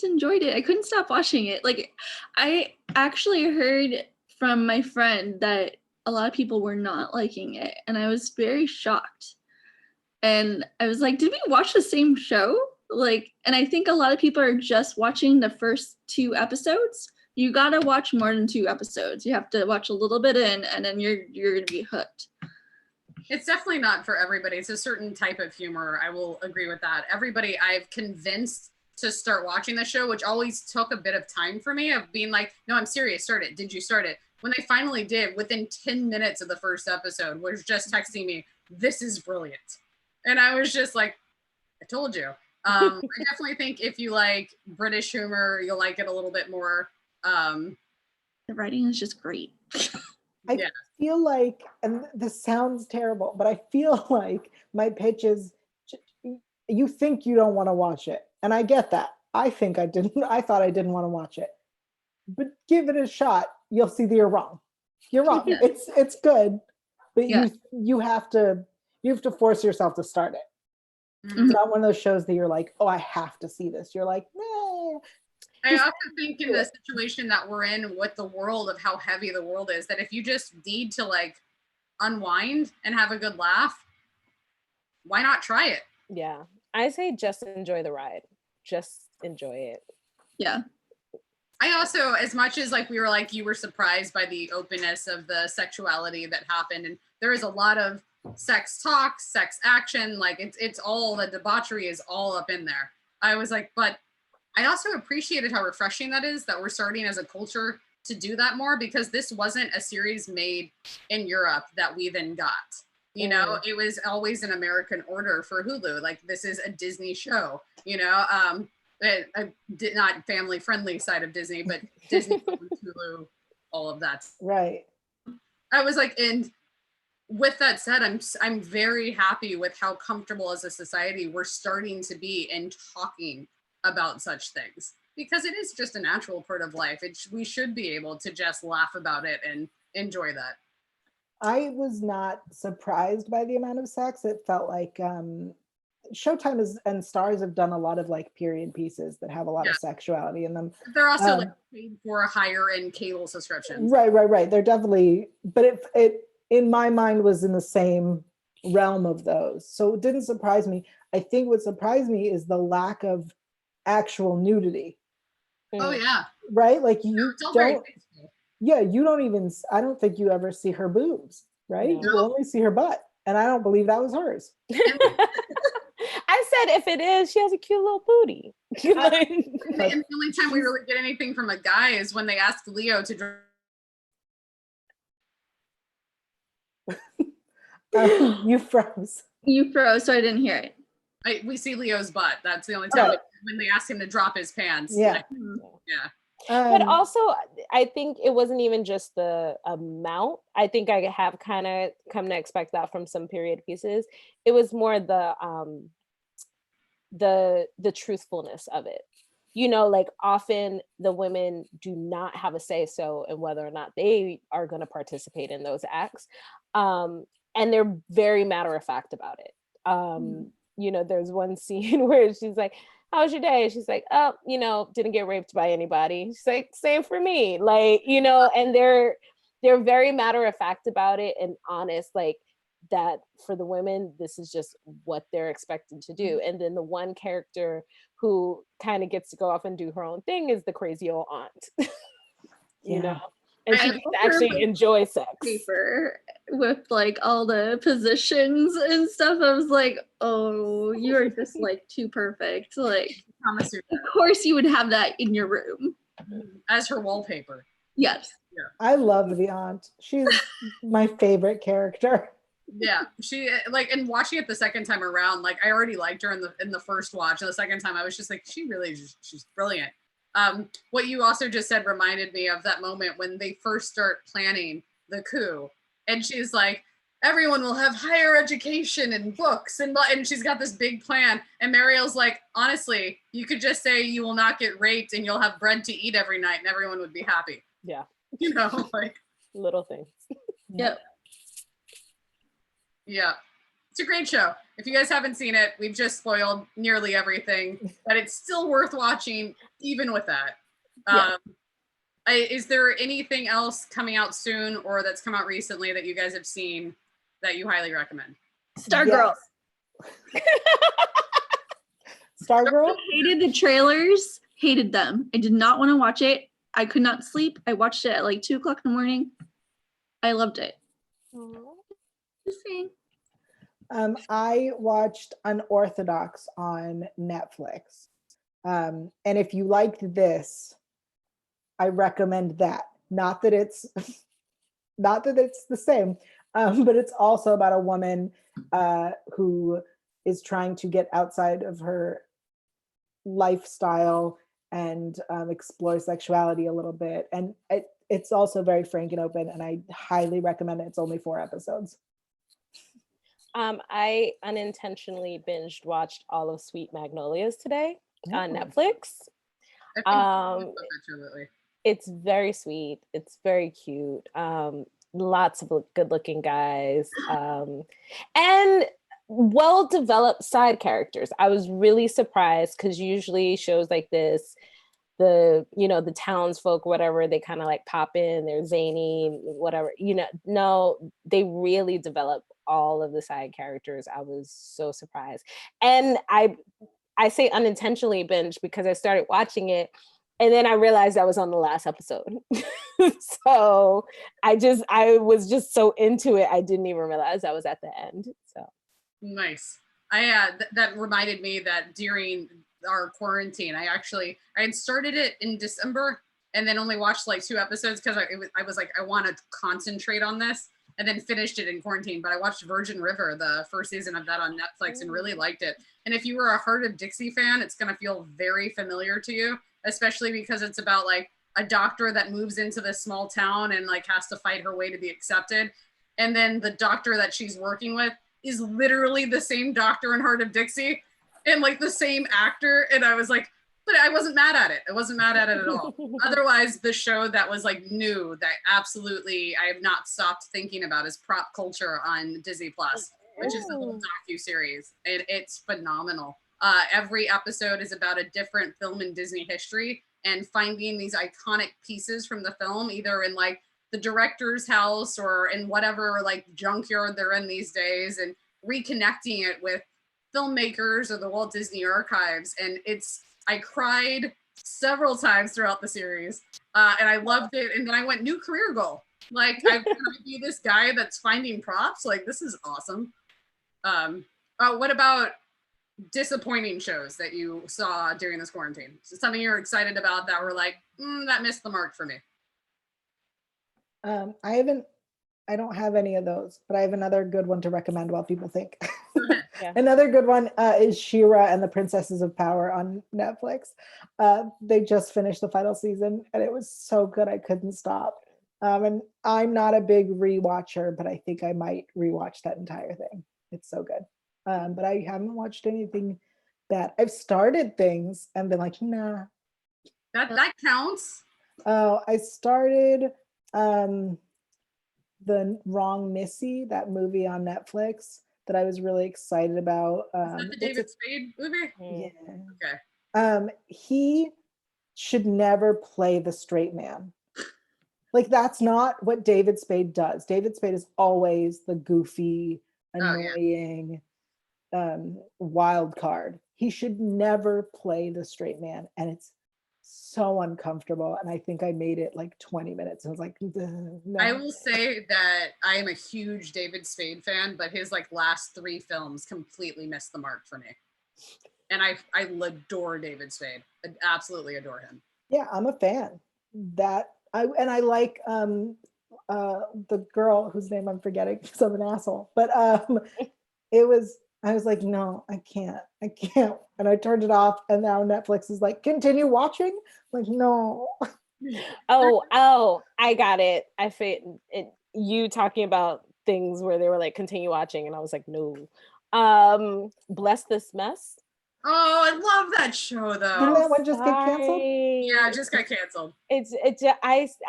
enjoyed it. I couldn't stop watching it. Like I actually heard from my friend that a lot of people were not liking it, and I was very shocked. And I was like, did we watch the same show? Like, and I think a lot of people are just watching the first 2 episodes. You gotta watch more than 2 episodes. You have to watch a little bit in, and then you're gonna be hooked. It's definitely not for everybody. It's a certain type of humor. I will agree with that. Everybody I've convinced to start watching the show, which always took a bit of time for me of being like, no, I'm serious, start it. Did you start it? when they finally did, within 10 minutes of the first episode, was just texting me, "This is brilliant," and I was just like, "I told you." I definitely think if you like British humor, you'll like it a little bit more. The writing is just great. I Yeah. feel like, and this sounds terrible, but I feel like my pitch is, you think you don't want to watch it. And I get that. I thought I didn't want to watch it. But give it a shot. You'll see that you're wrong. You're wrong. Yeah. It's good, but Yeah. you have to force yourself to start it. Mhm. It's not one of those shows that you're like, oh, I have to see this. You're like, nah. I also think in the situation that we're in with the world, of how heavy the world is, that if you just need to like unwind and have a good laugh, why not try it? Yeah. I say just enjoy the ride. Just enjoy it. Yeah. I also, as much as like we were like, you were surprised by the openness of the sexuality that happened, and there is a lot of sex talk, sex action, like it's all, the debauchery is all up in there. I was like, but I also appreciated how refreshing that is, that we're starting as a culture to do that more, because this wasn't a series made in Europe that we then got. You know, it was always an American order for Hulu. Like, this is a Disney show, you know, not family friendly side of Disney, but Disney, Hulu, all of that. Right. I was like, and with that said, I'm very happy with how comfortable as a society we're starting to be in talking about such things, because it is just a natural part of life. We should be able to just laugh about it and enjoy that. I was not surprised by the amount of sex. It felt like Showtime and Stars have done a lot of like period pieces that have a lot of sexuality in them. They're also like paid for a higher end cable subscriptions. Right. They're definitely, but it in my mind was in the same realm of those. So it didn't surprise me. I think what surprised me is the lack of actual nudity. Oh yeah. Right? Like you don't, you don't even, I don't think you ever see her boobs, right? No. You only see her butt. And I don't believe that was hers. I said, if it is, she has a cute little booty. And the only time we really get anything from a guy is when they ask Leo to you froze. You froze, so I didn't hear it. we see Leo's butt. That's the only time when they ask him to drop his pants. Yeah. Yeah. But also, I think it wasn't even just the amount. I think I have kind of come to expect that from some period pieces. It was more the truthfulness of it. You know, like often the women do not have a say so in whether or not they are going to participate in those acts. And they're very matter of fact about it. You know, there's one scene where she's like, "How was your day?" She's like, "Oh, you know, didn't get raped by anybody." She's like, "Same for me." Like, you know, and they're very matter of fact about it and honest, like that for the women, this is just what they're expected to do. And then the one character who kind of gets to go off and do her own thing is the crazy old aunt. You know, and she gets to actually enjoy sex. Paper with like all the positions and stuff. I was like, oh, you're just like too perfect. Like, of course you would have that in your room as her wallpaper. Yes. Yeah. I love the aunt. She's my favorite character. Yeah, she like, and watching it the second time around, like I already liked her in the first watch, and the second time I was just like, she's brilliant. What you also just said reminded me of that moment when they first start planning the coup, and she's like, everyone will have higher education and books, and she's got this big plan, and Mariel's like, honestly, you could just say you will not get raped and you'll have bread to eat every night and everyone would be happy. Yeah. You know, like little things. Yep. Yeah. It's a great show. If you guys haven't seen it, we've just spoiled nearly everything, but it's still worth watching, even with that. Yeah. Is there anything else coming out soon or that's come out recently that you guys have seen that you highly recommend? Stargirl. Stargirl? I hated the trailers, hated them. I did not want to watch it. I could not sleep. I watched it at like 2:00 in the morning. I loved it. Just saying. I watched Unorthodox on Netflix. And if you liked this, I recommend that. Not that it's not that it's the same, but it's also about a woman who is trying to get outside of her lifestyle and explore sexuality a little bit. And it's also very frank and open, and I highly recommend it. It's only 4 episodes. I unintentionally binged watched all of Sweet Magnolias today on Ooh. Netflix. I think I love that show lately. It's very sweet. It's very cute. Lots of good looking guys. And well-developed side characters. I was really surprised because usually shows like this, the townsfolk, whatever, they kind of like pop in, they're zany, whatever, no, they really develop all of the side characters. I was so surprised. And I say unintentionally binge because I started watching it and then I realized I was on the last episode. So I was just so into it, I didn't even realize I was at the end. So nice. That reminded me that during our quarantine, I had started it in December and then only watched like 2 episodes because I was like, I want to concentrate on this, and then finished it in quarantine. But I watched Virgin River, the first season of that on Netflix, and really liked it. And if you were a Heart of Dixie fan, it's going to feel very familiar to you, especially because it's about like a doctor that moves into this small town and like has to fight her way to be accepted. And then the doctor that she's working with is literally the same doctor in Heart of Dixie and like the same actor. And I was like, but I wasn't mad at it. I wasn't mad at it at all. Otherwise, the show that was like new that absolutely I have not stopped thinking about is Prop Culture on Disney Plus, which is a little docu-series. And it's phenomenal. Every episode is about a different film in Disney history and finding these iconic pieces from the film, either in like the director's house or in whatever like junkyard they're in these days, and reconnecting it with filmmakers or the Walt Disney Archives. And I cried several times throughout the series, and I loved it. And then I went, new career goal. Like I'm gonna be this guy that's finding props. Like this is awesome. What about disappointing shows that you saw during this quarantine? Is it something you're excited about that were like, that missed the mark for me? I don't have any of those, but I have another good one to recommend while people think. Yeah. Another good one is She-Ra and the Princesses of Power on Netflix. They just finished the final season and it was so good I couldn't stop. And I'm not a big rewatcher, but I think I might rewatch that entire thing. It's so good. But I haven't watched anything bad. I've started things and been like, nah. That counts. Oh, I started the Wrong Missy, that movie on Netflix that I was really excited about. Is that the David Spade movie? Yeah. Okay. He should never play the straight man. Like that's not what David Spade does. David Spade is always the goofy, annoying, wild card. He should never play the straight man, and it's so uncomfortable. And I think I made it like 20 minutes. I was like, no. I will say that I am a huge David Spade fan, but his like last 3 films completely missed the mark for me. And I adore David Spade. I absolutely adore him. Yeah, I'm a fan. I like the girl whose name I'm forgetting because I'm an asshole. But I was like, no, I can't. And I turned it off, and now Netflix is like, continue watching. I'm like, no. Oh, I got it. You talking about things where they were like, continue watching, and I was like, no. Bless This Mess. Oh, I love that show though. Didn't that one just get canceled? Yeah, it just got canceled.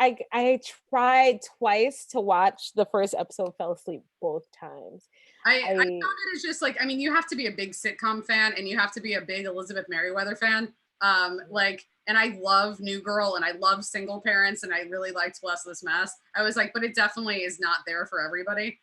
I tried twice to watch the first episode, fell asleep both times. I thought it is just like, I mean, you have to be a big sitcom fan and you have to be a big Elizabeth Merriweather fan. And I love New Girl and I love Single Parents and I really liked Bless This Mess. I was like, but it definitely is not there for everybody.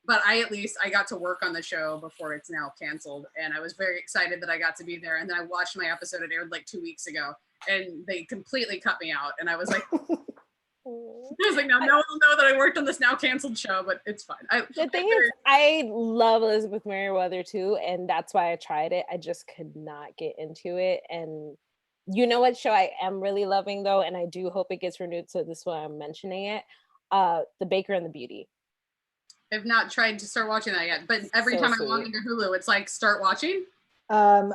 But I got to work on the show before it's now canceled. And I was very excited that I got to be there. And then I watched my episode. It aired like 2 weeks ago and they completely cut me out. And I was like, now no one will know that I worked on this now canceled show, but it's fine. The thing is, I love Elizabeth Merriweather too. And that's why I tried it. I just could not get into it. And you know what show I am really loving though? And I do hope it gets renewed. So this is why I'm mentioning it. The Baker and the Beauty. I've not tried to start watching that yet, but every So time I log sweet. into Hulu, it's like, start watching. I'm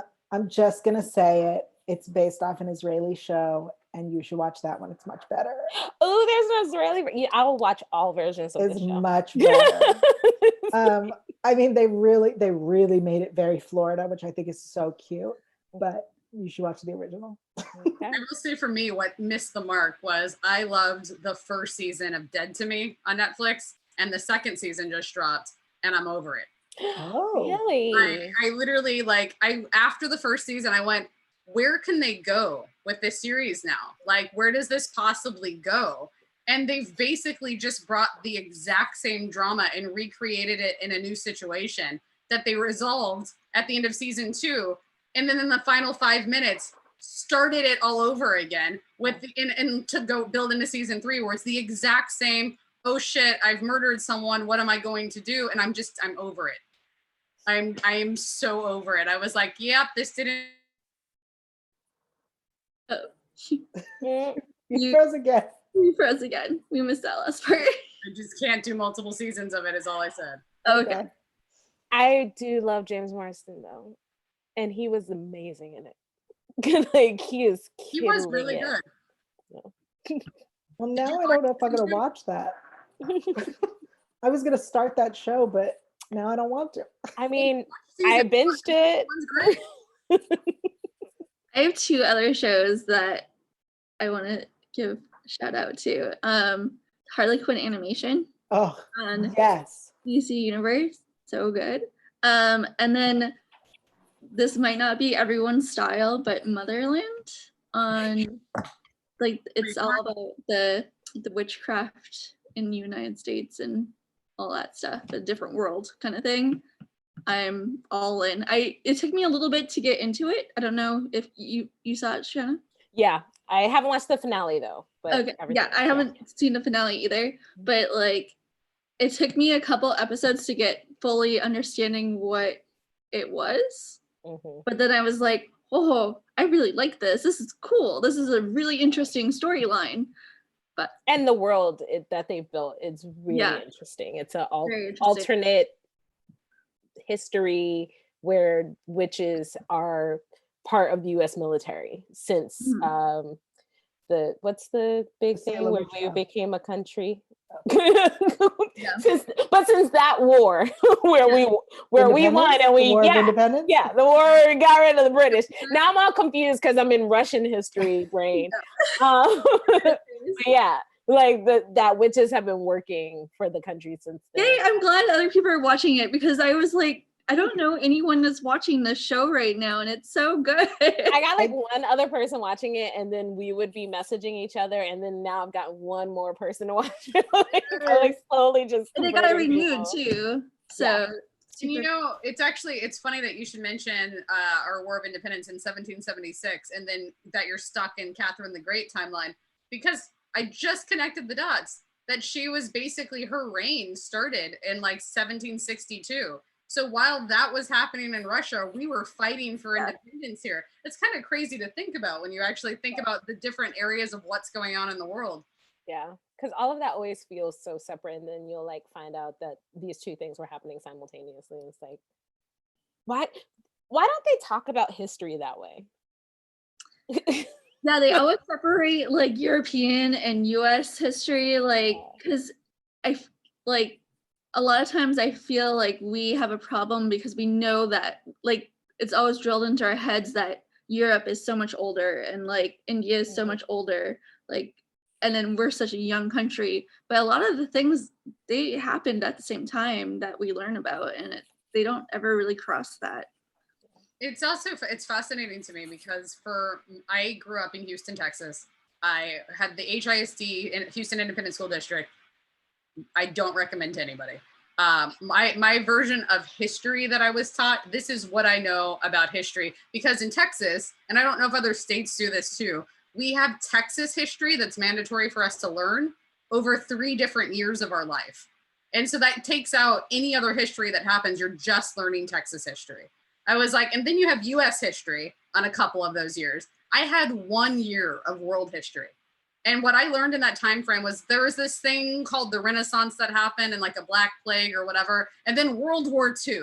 just gonna say it. It's based off an Israeli show, and you should watch that one. It's much better. Oh, there's an Israeli. Yeah, I will watch all versions of It's this show. much better. I mean, they really made it very Florida, which I think is so cute. But you should watch the original. Okay. I will say for me, what missed the mark was I loved the first season of Dead to Me on Netflix, and the second season just dropped, and I'm over it. Oh, Really? I literally after the first season, I went, where can they go with this series now? Like, where does this possibly go? And they've basically just brought the exact same drama and recreated it in a new situation that they resolved at the end of season 2. And then in the final 5 minutes, started it all over again and to go build into season 3, where it's the exact same, oh shit, I've murdered someone. What am I going to do? And I'm over it. I am so over it. I was like, yep, this didn't. you froze again. You froze again. We missed that last part. I just can't do multiple seasons of it, is all I said. Okay. I do love James Marsden though, and he was amazing in it. Like he was really it. good. Well, now I don't know if I'm gonna watch that. I was gonna start that show, but now I don't want to. I mean, I binged it. I have 2 other shows that I want to give a shout out to. Harley Quinn animation. Oh, on yes. DC Universe. So good. And then this might not be everyone's style, but Motherland on it's all about the witchcraft in the United States and all that stuff, a different world kind of thing. I'm all in. It took me a little bit to get into it. I don't know if you saw it, Shanna. Yeah, I haven't watched the finale though. But okay, yeah, I haven't seen the finale either. But it took me a couple episodes to get fully understanding what it was. Mm-hmm. But then I was like, oh, I really like this. This is cool. This is a really interesting storyline. And the world that they've built is really interesting. It's an alternate history where witches are part of the U.S. military since what's the big thing where we became a country? since that war where we won and we the war got rid of the British. Now I'm all confused because I'm in Russian history brain. Yeah, that witches have been working for the country since then. Hey, I'm glad other people are watching it because I was like, I don't know anyone that's watching this show right now, and it's so good. I got one other person watching it, and then we would be messaging each other, and then now I've got one more person to watch it. I slowly just. And it got renewed too. So. Yeah. It's funny that you should mention our War of Independence in 1776, and then that you're stuck in Catherine the Great timeline, because I just connected the dots that she was basically, her reign started in 1762. So while that was happening in Russia, we were fighting for independence here. It's kind of crazy to think about when you actually think about the different areas of what's going on in the world. Yeah, because all of that always feels so separate, and then you'll find out that these two things were happening simultaneously. And it's like, why don't they talk about history that way? Yeah, they always separate European and US history, because a lot of times I feel like we have a problem because we know that it's always drilled into our heads that Europe is so much older and India is so much older, and then we're such a young country. But a lot of the things, they happened at the same time that we learn about, and they don't ever really cross that. It's fascinating to me because I grew up in Houston, Texas. I had the HISD in Houston Independent School District. I don't recommend to anybody. My version of history that I was taught, this is what I know about history, because in Texas, and I don't know if other states do this too, we have Texas history that's mandatory for us to learn over 3 different years of our life. And so that takes out any other history that happens. You're just learning Texas history. I was like, and then you have US history on a couple of those years. I had 1 year of world history. And what I learned in that time frame was there was this thing called the Renaissance that happened and like a Black Plague or whatever, and then World War II.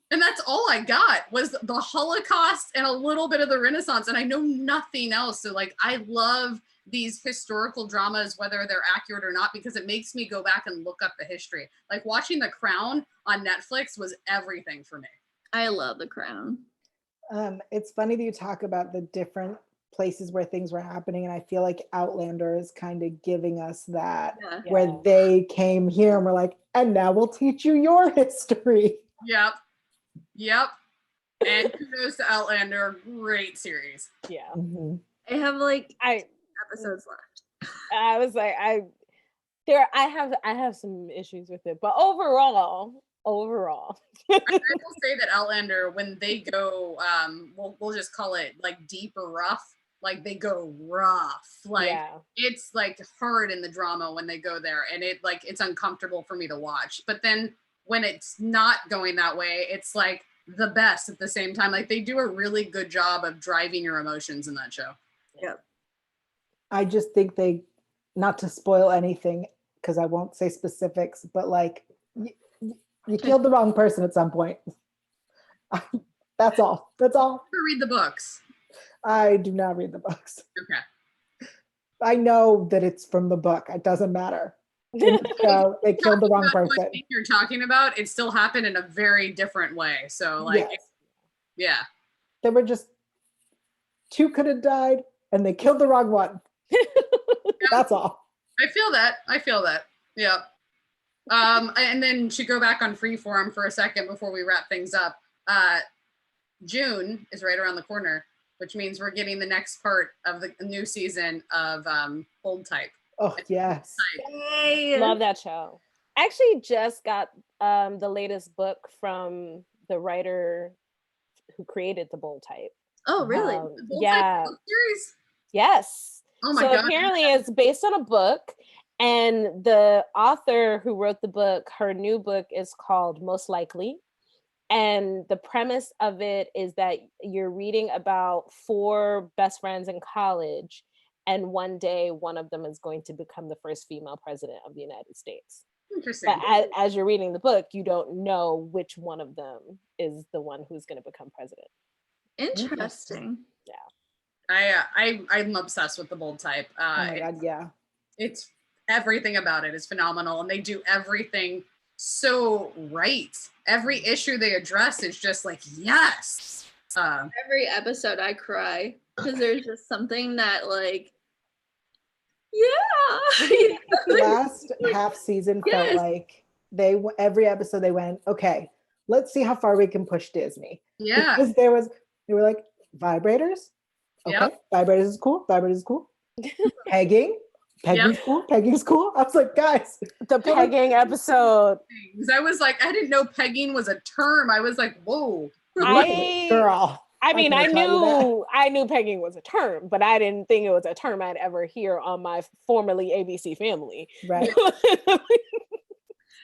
And that's all I got was the Holocaust and a little bit of the Renaissance. And I know nothing else. So like, I love these historical dramas, whether they're accurate or not, because it makes me go back and look up the history. Like watching The Crown on Netflix was everything for me. I love The Crown. It's funny that you talk about the different places where things were happening. And I feel like Outlander is kind of giving us that, where they came here and were like, and now we'll teach you your history. Yep. And kudos to Outlander. Great series. Yeah. Mm-hmm. I have like episodes left. I was like, I have some issues with it, but overall. I will say that Outlander, when they go, we'll just call it like deep or rough. Like they go rough. Like it's like hard in the drama when they go there, and it's uncomfortable for me to watch. But then when it's not going that way, it's like the best at the same time. Like they do a really good job of driving your emotions in that show. Yep. I just think they, not to spoil anything, because I won't say specifics, but like you killed the wrong person at some point. That's all. You read the books. I do not read the books. Okay. I know that it's from the book. It doesn't matter. So they killed the wrong person. What you're talking about, it still happened in a very different way. So like, yes. There were just two could have died, and they killed the wrong one. That's all. I feel that. Yeah. And then to go back on Freeform for a second before we wrap things up, June is right around the corner, which means we're getting the next part of the new season of Bold Type. Oh, yes. Yay. Love that show. I actually just got the latest book from the writer who created the Bold Type. Oh, really? Type book series? Yes. Oh my God. Apparently it's based on a book, and the author who wrote the book, her new book is called Most Likely. And the premise of it is that you're reading about 4 best friends in college, and one day one of them is going to become the first female president of the United States. Interesting. But as you're reading the book, you don't know which one of them is the one who's going to become president. Interesting. Yeah. I'm obsessed with the Bold Type. Oh my God, yeah. It's everything about it is phenomenal, and they do everything so right. Every issue they address is just like, yes. Every episode I cry because there's just something that like, Last half season felt like every episode they went, okay, let's see how far we can push Disney. Yeah. Because they were like, vibrators? Okay, vibrators is cool. Pegging? Pegging's cool. Pegging's cool. I was like, guys. The pegging episode. I was like, I didn't know pegging was a term. I was like, whoa. Girl. I mean, I knew pegging was a term, but I didn't think it was a term I'd ever hear on my formerly ABC family. Right.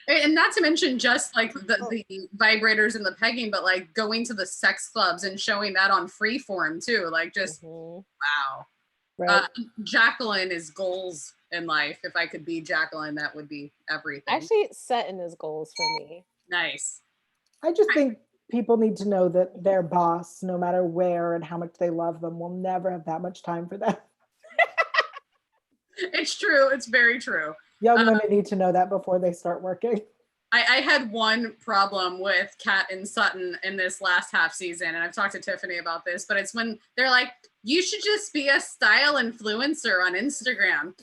And not to mention just like the vibrators and the pegging, but like going to the sex clubs and showing that on Freeform too. Like just, wow. Right. Jacqueline is goals in life. If I could be Jacqueline, that would be everything. Actually, setting his goals for me. Nice. I just think people need to know that their boss, no matter where and how much they love them, will never have that much time for them. It's true. It's very true. Young women need to know that before they start working. I had one problem with Kat and Sutton in this last half season, and I've talked to Tiffany about this, but it's when they're like, you should just be a style influencer on Instagram.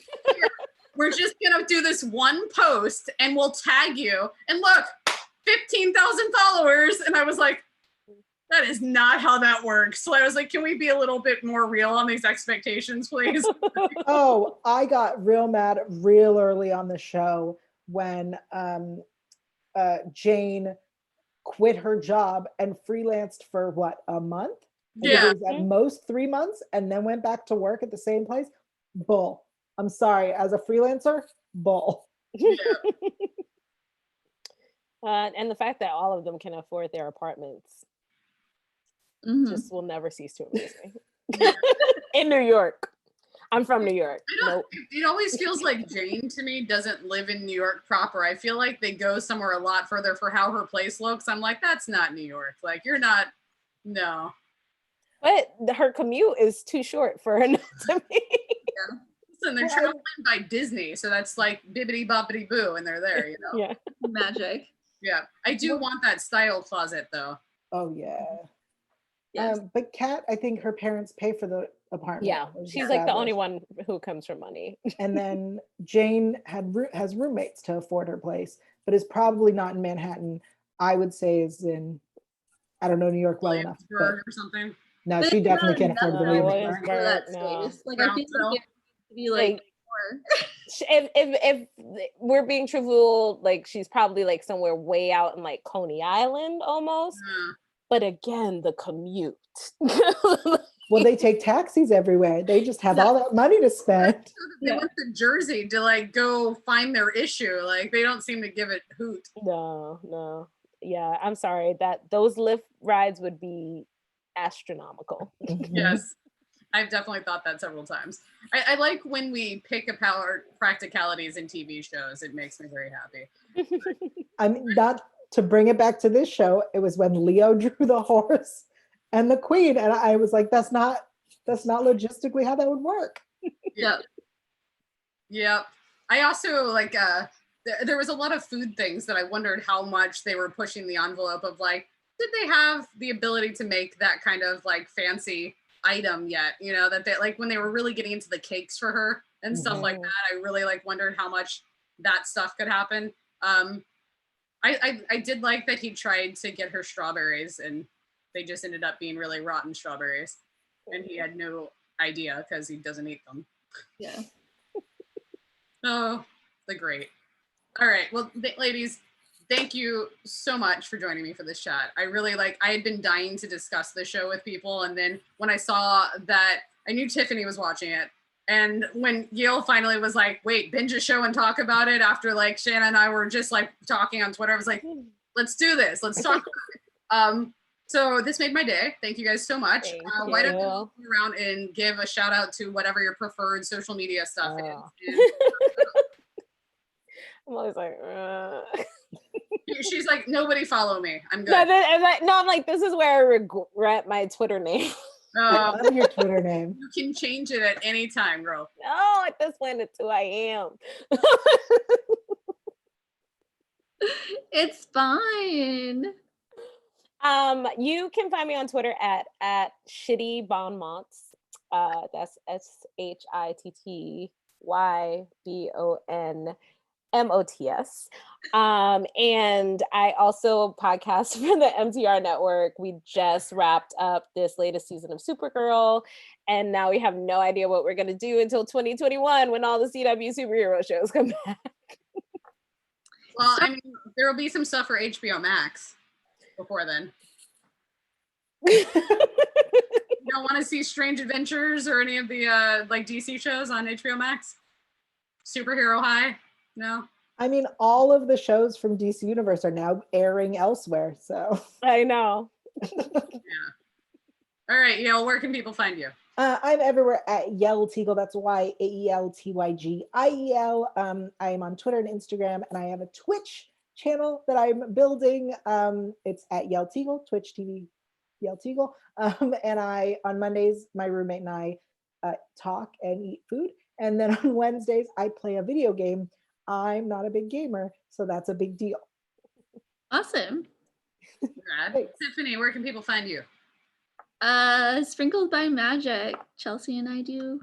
We're just going to do this one post and we'll tag you. And look, 15,000 followers. And I was like, that is not how that works. So I was like, can we be a little bit more real on these expectations, please? Oh, I got real mad real early on the show when Jane quit her job and freelanced for what, a month? Yeah. It was at most 3 months, and then went back to work at the same place. Bull. I'm sorry, as a freelancer, bull. Yeah. And the fact that all of them can afford their apartments just will never cease to amaze me. In New York. I'm from New York. I don't, Nope. it always feels like Jane to me doesn't live in New York proper. I feel like they go somewhere a lot further for how her place looks. I'm like, that's not New York. Like, you're not, no. But her commute is too short for her not to be. Yeah. Listen, they're traveling by Disney, so that's like bibbity boppity boo, and they're there, you know? Yeah. Magic. Yeah. I do want that style closet, though. Oh yeah. Yes. But Kat, I think her parents pay for the apartment. Yeah. it was She's like the only established. one who comes from money. And then Jane has roommates to afford her place, but is probably not in Manhattan. I would say is in, I don't know New York well enough, but Williamsburg or something. no, But she it's definitely not can't afford the enough Williamsburg. for that No. space. Like I feel like Brownsville. it needs to be like Like, more. if we're being truthful, like she's probably like somewhere way out in like Coney Island almost. Yeah. But again, the commute. Well, they take taxis everywhere. They just have all that money to spend. They went to Jersey to like go find their issue. Like they don't seem to give it hoot. No. Yeah, I'm sorry that those Lyft rides would be astronomical. Yes. I've definitely thought that several times. I like when we pick apart practicalities in TV shows. It makes me very happy. I mean, not to bring it back to this show, it was when Leo drew the horse and the queen, and I was like, that's not logistically how that would work. Yeah. Yeah. I also like there was a lot of food things that I wondered how much they were pushing the envelope of like, did they have the ability to make that kind of like fancy item yet? You know, that they like when they were really getting into the cakes for her and stuff like that, I really like wondered how much that stuff could happen. I did like that he tried to get her strawberries and they just ended up being really rotten strawberries. And he had no idea because he doesn't eat them. Yeah. Oh, the great. All right. Well, ladies, thank you so much for joining me for this chat. I really I had been dying to discuss the show with people. And then when I saw that, I knew Tiffany was watching it. And when Yale finally was like, wait, binge a show and talk about it after like Shanna and I were just like talking on Twitter, I was like, let's do this. Let's talk about it. So this made my day. Thank you guys so much. Why don't you go around and give a shout out to whatever your preferred social media stuff is. I'm always like, She's like, nobody follow me. I'm good. No, I'm like, this is where I regret my Twitter name. I love your Twitter name. You can change it at any time, girl. No, at this point, it's who I am. It's fine. You can find me on Twitter at Shitty Bonmots. That's SHITTYBONMOTS. And I also podcast for the MTR network. We just wrapped up this latest season of Supergirl, and now we have no idea what we're going to do until 2021 when all the CW superhero shows come back. Well, I mean, there will be some stuff for HBO Max before then. You don't want to see Strange Adventures or any of the like DC shows on HBO Max? Superhero High? No? I mean, all of the shows from DC Universe are now airing elsewhere, so. I know. Yeah. All right, Yale, where can people find you? I'm everywhere at Yell Teagle. That's YAELTYGIEL. I am on Twitter and Instagram, and I have a Twitch channel that I'm building. It's at Yell Teagle, Twitch TV Yell Teagle. And on Mondays, my roommate and I talk and eat food. And then on Wednesdays, I play a video game. I'm not a big gamer, so that's a big deal. Awesome. Tiffany, where can people find you? Sprinkled by Magic. Chelsea and I do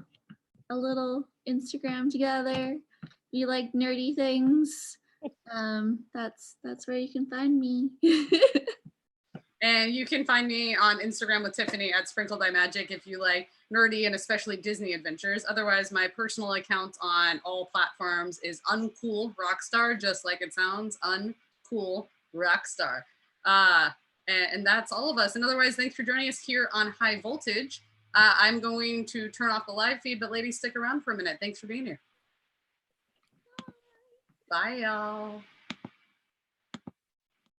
a little Instagram together. We like nerdy things. That's where you can find me. And you can find me on Instagram with Tiffany at Sprinkled by Magic if you like nerdy and especially Disney adventures. Otherwise, my personal account on all platforms is Uncool Rockstar, just like it sounds, Uncool Rockstar. And that's all of us. And otherwise, thanks for joining us here on High Voltage. I'm going to turn off the live feed, but ladies, stick around for a minute. Thanks for being here. Bye, y'all.